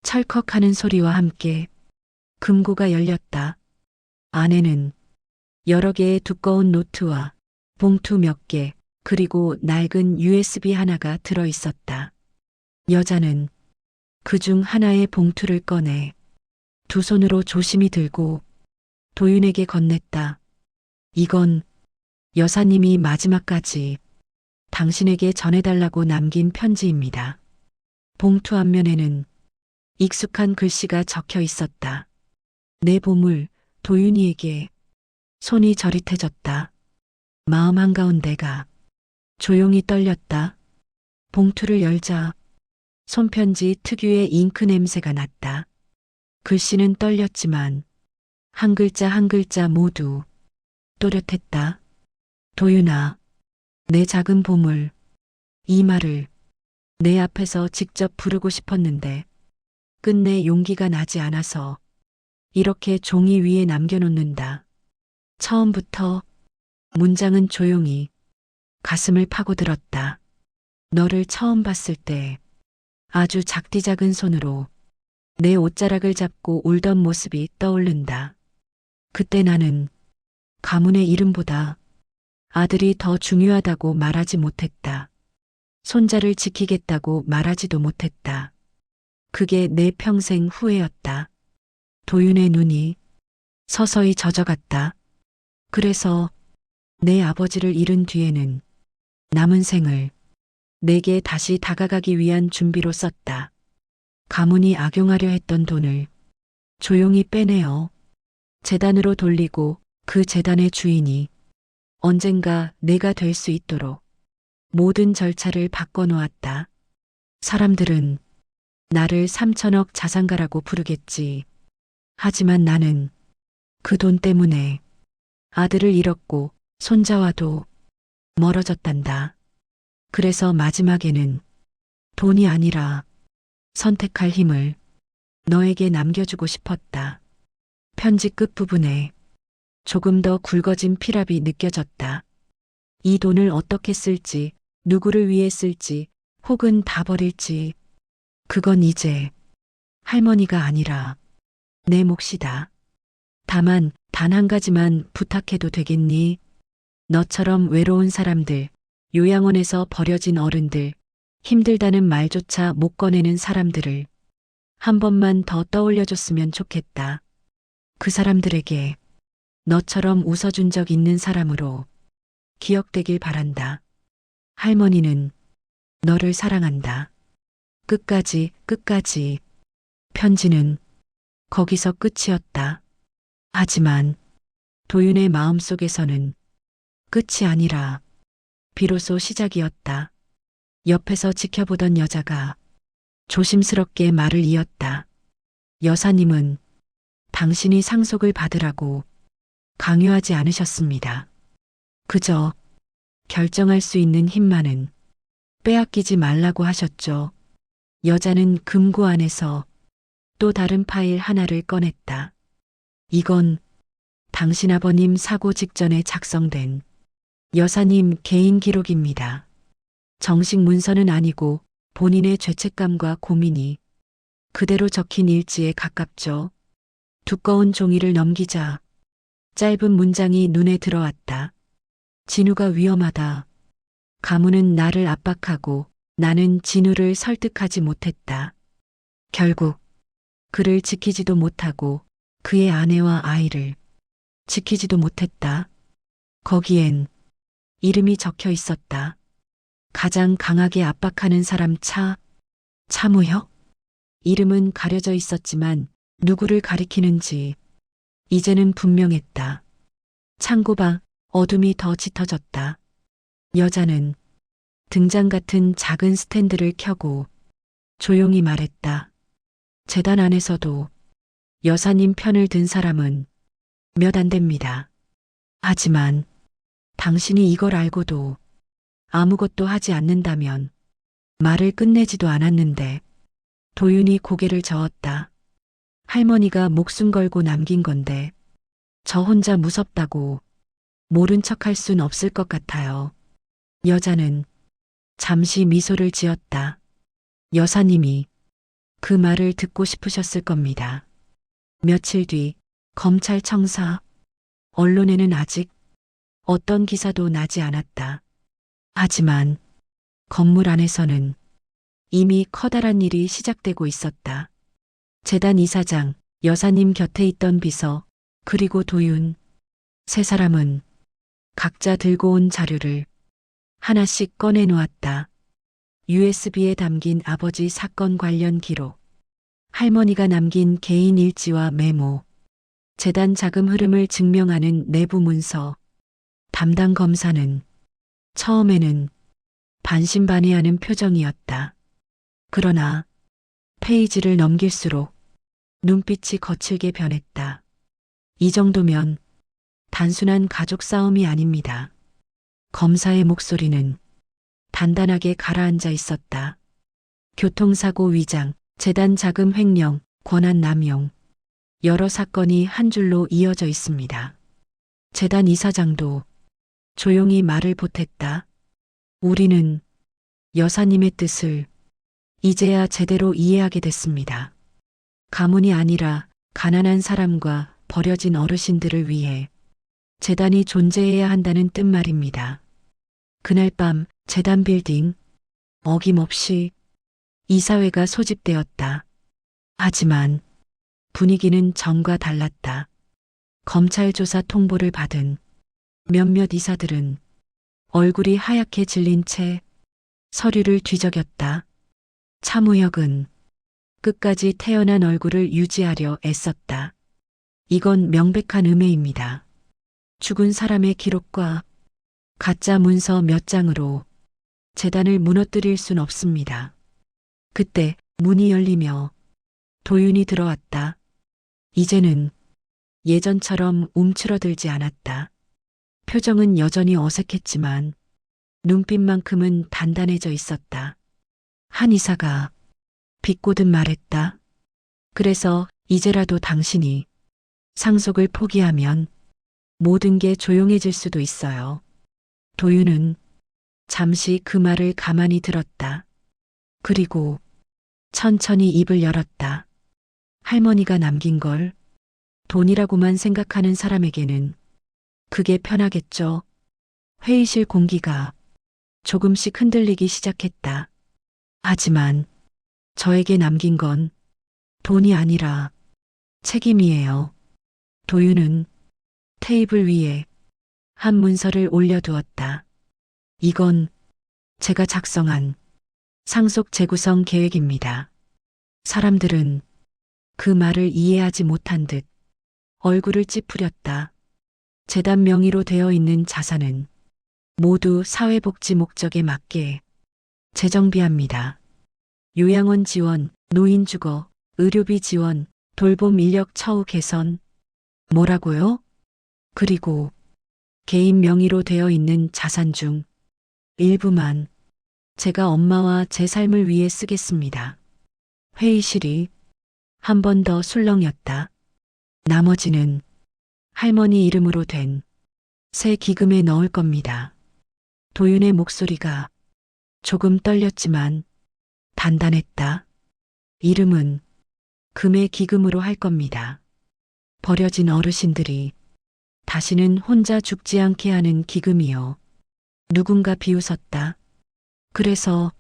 철컥하는 소리와 함께 금고가 열렸다. 안에는 여러 개의 두꺼운 노트와 봉투 몇 개, 그리고 낡은 USB 하나가 들어 있었다. 여자는 그중 하나의 봉투를 꺼내 두 손으로 조심히 들고 도윤에게 건넸다. 이건 여사님이 마지막까지 당신에게 전해달라고 남긴 편지입니다. 봉투 앞면에는 익숙한 글씨가 적혀 있었다. 내 보물 도윤이에게. 손이 저릿해졌다. 마음 한가운데가 조용히 떨렸다. 봉투를 열자 손편지 특유의 잉크 냄새가 났다. 글씨는 떨렸지만 한 글자 한 글자 모두 또렷했다. 도윤아, 내 작은 보물. 이 말을 내 앞에서 직접 부르고 싶었는데 끝내 용기가 나지 않아서 이렇게 종이 위에 남겨놓는다. 처음부터. 문장은 조용히 가슴을 파고들었다. 너를 처음 봤을 때 아주 작디 작은 손으로 내 옷자락을 잡고 울던 모습이 떠오른다. 그때 나는 가문의 이름보다 아들이 더 중요하다고 말하지 못했다. 손자를 지키겠다고 말하지도 못했다. 그게 내 평생 후회였다. 도윤의 눈이 서서히 젖어갔다. 그래서 내 아버지를 잃은 뒤에는 남은 생을 내게 다시 다가가기 위한 준비로 썼다. 가문이 악용하려 했던 돈을 조용히 빼내어 재단으로 돌리고 그 재단의 주인이 언젠가 내가 될 수 있도록 모든 절차를 바꿔놓았다. 사람들은 나를 3천억 자산가라고 부르겠지. 하지만 나는 그 돈 때문에 아들을 잃었고 손자와도 멀어졌단다. 그래서 마지막에는 돈이 아니라 선택할 힘을 너에게 남겨주고 싶었다. 편지 끝부분에 조금 더 굵어진 피랍이 느껴졌다. 이 돈을 어떻게 쓸지, 누구를 위해 쓸지, 혹은 다 버릴지, 그건 이제 할머니가 아니라 내 몫이다. 다만 단 한 가지만 부탁해도 되겠니? 너처럼 외로운 사람들, 요양원에서 버려진 어른들, 힘들다는 말조차 못 꺼내는 사람들을 한 번만 더 떠올려줬으면 좋겠다. 그 사람들에게 너처럼 웃어준 적 있는 사람으로 기억되길 바란다. 할머니는 너를 사랑한다. 끝까지, 끝까지. 편지는 거기서 끝이었다. 하지만 도윤의 마음속에서는 끝이 아니라 비로소 시작이었다. 옆에서 지켜보던 여자가 조심스럽게 말을 이었다. 여사님은 당신이 상속을 받으라고 강요하지 않으셨습니다. 그저 결정할 수 있는 힘만은 빼앗기지 말라고 하셨죠. 여자는 금고 안에서 또 다른 파일 하나를 꺼냈다. 이건 당신 아버님 사고 직전에 작성된 여사님 개인 기록입니다. 정식 문서는 아니고 본인의 죄책감과 고민이 그대로 적힌 일지에 가깝죠. 두꺼운 종이를 넘기자 짧은 문장이 눈에 들어왔다. 진우가 위험하다. 가문은 나를 압박하고 나는 진우를 설득하지 못했다. 결국 그를 지키지도 못하고 그의 아내와 아이를 지키지도 못했다. 거기엔 이름이 적혀 있었다. 가장 강하게 압박하는 사람 차무혁? 이름은 가려져 있었지만 누구를 가리키는지 이제는 분명했다. 창고 밖 어둠이 더 짙어졌다. 여자는 등잔 같은 작은 스탠드를 켜고 조용히 말했다. 재단 안에서도 여사님 편을 든 사람은 몇 안 됩니다. 하지만 당신이 이걸 알고도 아무것도 하지 않는다면 말을 끝내지도 않았는데 도윤이 고개를 저었다. 할머니가 목숨 걸고 남긴 건데 저 혼자 무섭다고 모른 척할 순 없을 것 같아요. 여자는 잠시 미소를 지었다. 여사님이 그 말을 듣고 싶으셨을 겁니다. 며칠 뒤 검찰청사 언론에는 아직 어떤 기사도 나지 않았다. 하지만 건물 안에서는 이미 커다란 일이 시작되고 있었다. 재단 이사장, 여사님 곁에 있던 비서, 그리고 도윤. 세 사람은 각자 들고 온 자료를 하나씩 꺼내 놓았다. USB에 담긴 아버지 사건 관련 기록, 할머니가 남긴 개인 일지와 메모, 재단 자금 흐름을 증명하는 내부 문서. 담당 검사는 처음에는 반신반의하는 표정이었다. 그러나 페이지를 넘길수록 눈빛이 거칠게 변했다. 이 정도면 단순한 가족 싸움이 아닙니다. 검사의 목소리는 단단하게 가라앉아 있었다. 교통사고 위장, 재단 자금 횡령, 권한 남용. 여러 사건이 한 줄로 이어져 있습니다. 재단 이사장도 조용히 말을 보탰다. 우리는 여사님의 뜻을 이제야 제대로 이해하게 됐습니다. 가문이 아니라 가난한 사람과 버려진 어르신들을 위해 재단이 존재해야 한다는 뜻 말입니다. 그날 밤 재단 빌딩, 어김없이 이사회가 소집되었다. 하지만 분위기는 전과 달랐다. 검찰 조사 통보를 받은 몇몇 이사들은 얼굴이 하얗게 질린 채 서류를 뒤적였다. 차무혁은 끝까지 태연한 얼굴을 유지하려 애썼다. 이건 명백한 음해입니다. 죽은 사람의 기록과 가짜 문서 몇 장으로 재단을 무너뜨릴 순 없습니다. 그때 문이 열리며 도윤이 들어왔다. 이제는 예전처럼 움츠러들지 않았다. 표정은 여전히 어색했지만 눈빛만큼은 단단해져 있었다. 한 이사가 비꼬듯 말했다. 그래서 이제라도 당신이 상속을 포기하면 모든 게 조용해질 수도 있어요. 도윤은 잠시 그 말을 가만히 들었다. 그리고 천천히 입을 열었다. 할머니가 남긴 걸 돈이라고만 생각하는 사람에게는 그게 편하겠죠. 회의실 공기가 조금씩 흔들리기 시작했다. 하지만 저에게 남긴 건 돈이 아니라 책임이에요. 도윤은 테이블 위에 한 문서를 올려두었다. 이건 제가 작성한 상속 재구성 계획입니다. 사람들은 그 말을 이해하지 못한 듯 얼굴을 찌푸렸다. 재단 명의로 되어 있는 자산은 모두 사회복지 목적에 맞게 재정비합니다. 요양원 지원, 노인 주거, 의료비 지원, 돌봄 인력 처우 개선. 뭐라고요? 그리고 개인 명의로 되어 있는 자산 중 일부만 제가 엄마와 제 삶을 위해 쓰겠습니다. 회의실이 한 번 더 술렁였다. 나머지는 할머니 이름으로 된 새 기금에 넣을 겁니다. 도윤의 목소리가 조금 떨렸지만 단단했다. 이름은 금의 기금으로 할 겁니다. 버려진 어르신들이 다시는 혼자 죽지 않게 하는 기금이요. 누군가 비웃었다. 그래서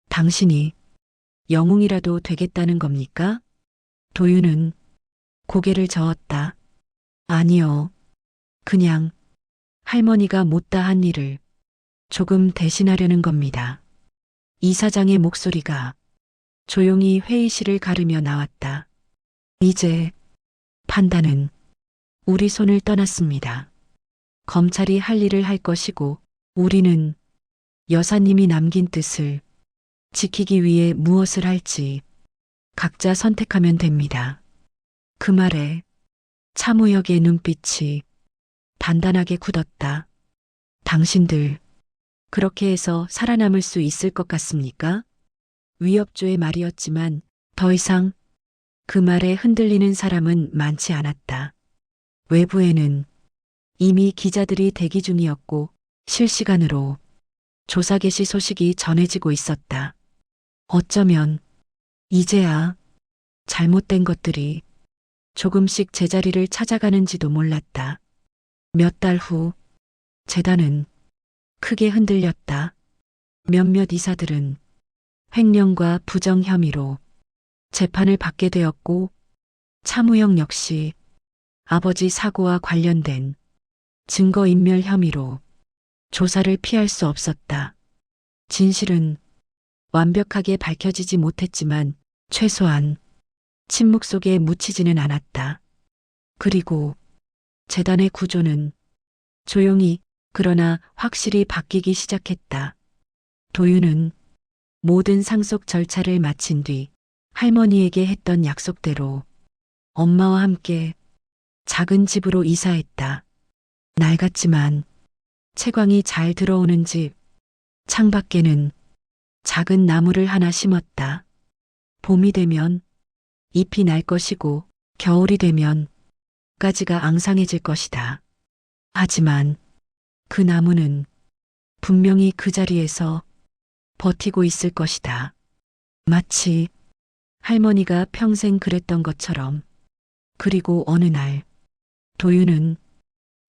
당신이 영웅이라도 되겠다는 겁니까? 도윤은 고개를 저었다. 아니요. 그냥 할머니가 못다 한 일을 조금 대신하려는 겁니다. 이사장의 목소리가 조용히 회의실을 가르며 나왔다. 이제 판단은 우리 손을 떠났습니다. 검찰이 할 일을 할 것이고 우리는 여사님이 남긴 뜻을 지키기 위해 무엇을 할지 각자 선택하면 됩니다. 그 말에 차무혁의 눈빛이 단단하게 굳었다. 당신들 그렇게 해서 살아남을 수 있을 것 같습니까? 위협조의 말이었지만 더 이상 그 말에 흔들리는 사람은 많지 않았다. 외부에는 이미 기자들이 대기 중이었고 실시간으로 조사 개시 소식이 전해지고 있었다. 어쩌면 이제야 잘못된 것들이 조금씩 제자리를 찾아가는지도 몰랐다. 몇 달 후 재단은 크게 흔들렸다. 몇몇 이사들은 횡령과 부정 혐의로 재판을 받게 되었고 차무영 역시 아버지 사고와 관련된 증거인멸 혐의로 조사를 피할 수 없었다. 진실은 완벽하게 밝혀지지 못했지만 최소한 침묵 속에 묻히지는 않았다. 그리고 재단의 구조는 조용히 그러나 확실히 바뀌기 시작했다. 도윤은 모든 상속 절차를 마친 뒤 할머니에게 했던 약속대로 엄마와 함께 작은 집으로 이사했다. 낡았지만 채광이 잘 들어오는 집. 창밖에는 작은 나무를 하나 심었다. 봄이 되면 잎이 날 것이고 겨울이 되면 가지가 앙상해질 것이다. 하지만 그 나무는 분명히 그 자리에서 버티고 있을 것이다. 마치 할머니가 평생 그랬던 것처럼. 그리고 어느 날 도윤은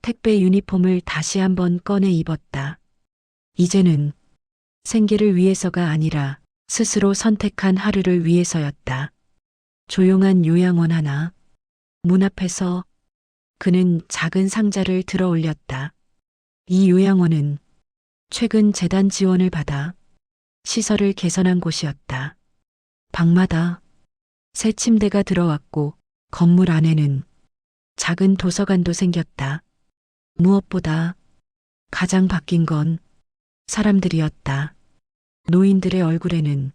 택배 유니폼을 다시 한번 꺼내 입었다. 이제는 생계를 위해서가 아니라 스스로 선택한 하루를 위해서였다. 조용한 요양원 하나. 문 앞에서 그는 작은 상자를 들어 올렸다. 이 요양원은 최근 재단 지원을 받아 시설을 개선한 곳이었다. 방마다 새 침대가 들어왔고 건물 안에는 작은 도서관도 생겼다. 무엇보다 가장 바뀐 건 사람들이었다. 노인들의 얼굴에는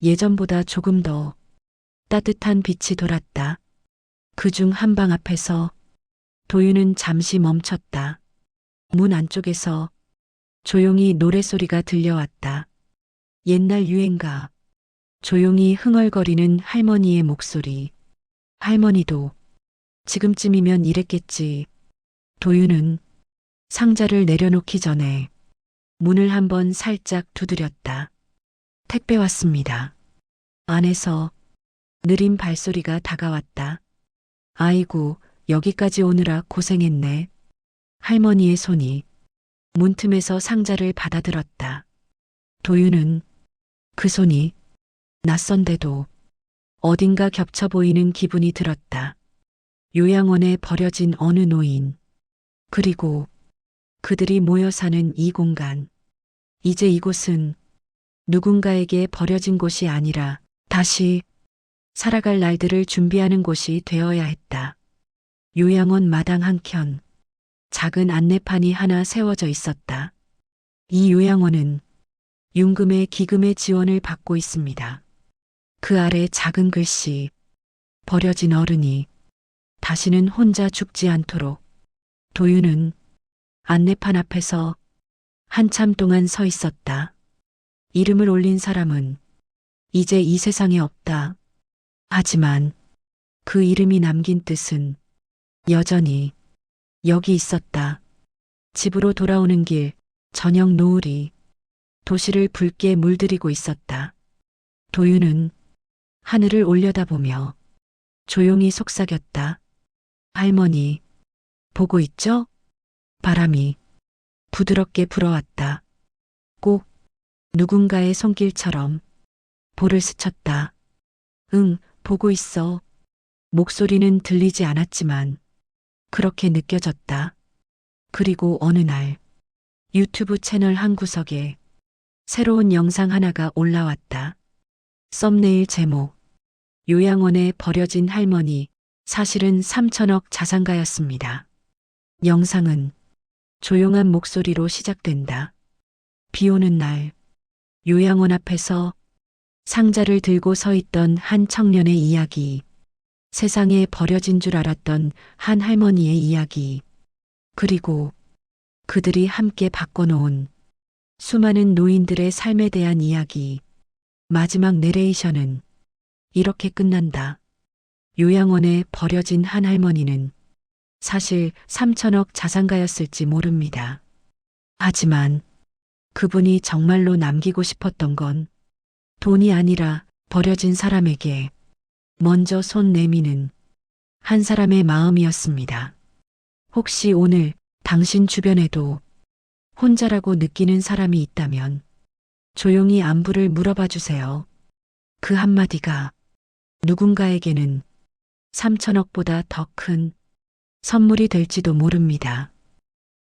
예전보다 조금 더 따뜻한 빛이 돌았다. 그중 한 방 앞에서 도윤은 잠시 멈췄다. 문 안쪽에서 조용히 노랫소리가 들려왔다. 옛날 유행가. 조용히 흥얼거리는 할머니의 목소리. 할머니도 지금쯤이면 이랬겠지. 도윤은 상자를 내려놓기 전에 문을 한번 살짝 두드렸다. 택배 왔습니다. 안에서 느린 발소리가 다가왔다. 아이고, 여기까지 오느라 고생했네. 할머니의 손이 문틈에서 상자를 받아들었다. 도윤은 그 손이 낯선데도 어딘가 겹쳐 보이는 기분이 들었다. 요양원에 버려진 어느 노인. 그리고 그들이 모여 사는 이 공간. 이제 이곳은 누군가에게 버려진 곳이 아니라 다시 살아갈 날들을 준비하는 곳이 되어야 했다. 요양원 마당 한켠 작은 안내판이 하나 세워져 있었다. 이 요양원은 윤금의 기금의 지원을 받고 있습니다. 그 아래 작은 글씨. 버려진 어른이 다시는 혼자 죽지 않도록. 도윤은 안내판 앞에서 한참 동안 서 있었다. 이름을 올린 사람은 이제 이 세상에 없다. 하지만 그 이름이 남긴 뜻은 여전히 여기 있었다. 집으로 돌아오는 길, 저녁 노을이 도시를 붉게 물들이고 있었다. 도윤은 하늘을 올려다보며 조용히 속삭였다. 할머니, 보고 있죠? 바람이 부드럽게 불어왔다. 꼭 누군가의 손길처럼 볼을 스쳤다. 응, 보고 있어. 목소리는 들리지 않았지만 그렇게 느껴졌다. 그리고 어느 날 유튜브 채널 한 구석에 새로운 영상 하나가 올라왔다. 썸네일 제목: 요양원에 버려진 할머니, 사실은 3천억 자산가였습니다. 영상은 조용한 목소리로 시작된다. 비 오는 날, 요양원 앞에서 상자를 들고 서 있던 한 청년의 이야기, 세상에 버려진 줄 알았던 한 할머니의 이야기, 그리고 그들이 함께 바꿔놓은 수많은 노인들의 삶에 대한 이야기. 마지막 내레이션은 이렇게 끝난다. 요양원에 버려진 한 할머니는 사실 3천억 자산가였을지 모릅니다. 하지만 그분이 정말로 남기고 싶었던 건 돈이 아니라 버려진 사람에게 먼저 손 내미는 한 사람의 마음이었습니다. 혹시 오늘 당신 주변에도 혼자라고 느끼는 사람이 있다면 조용히 안부를 물어봐 주세요. 그 한마디가 누군가에게는 3천억보다 더 큰 선물이 될지도 모릅니다.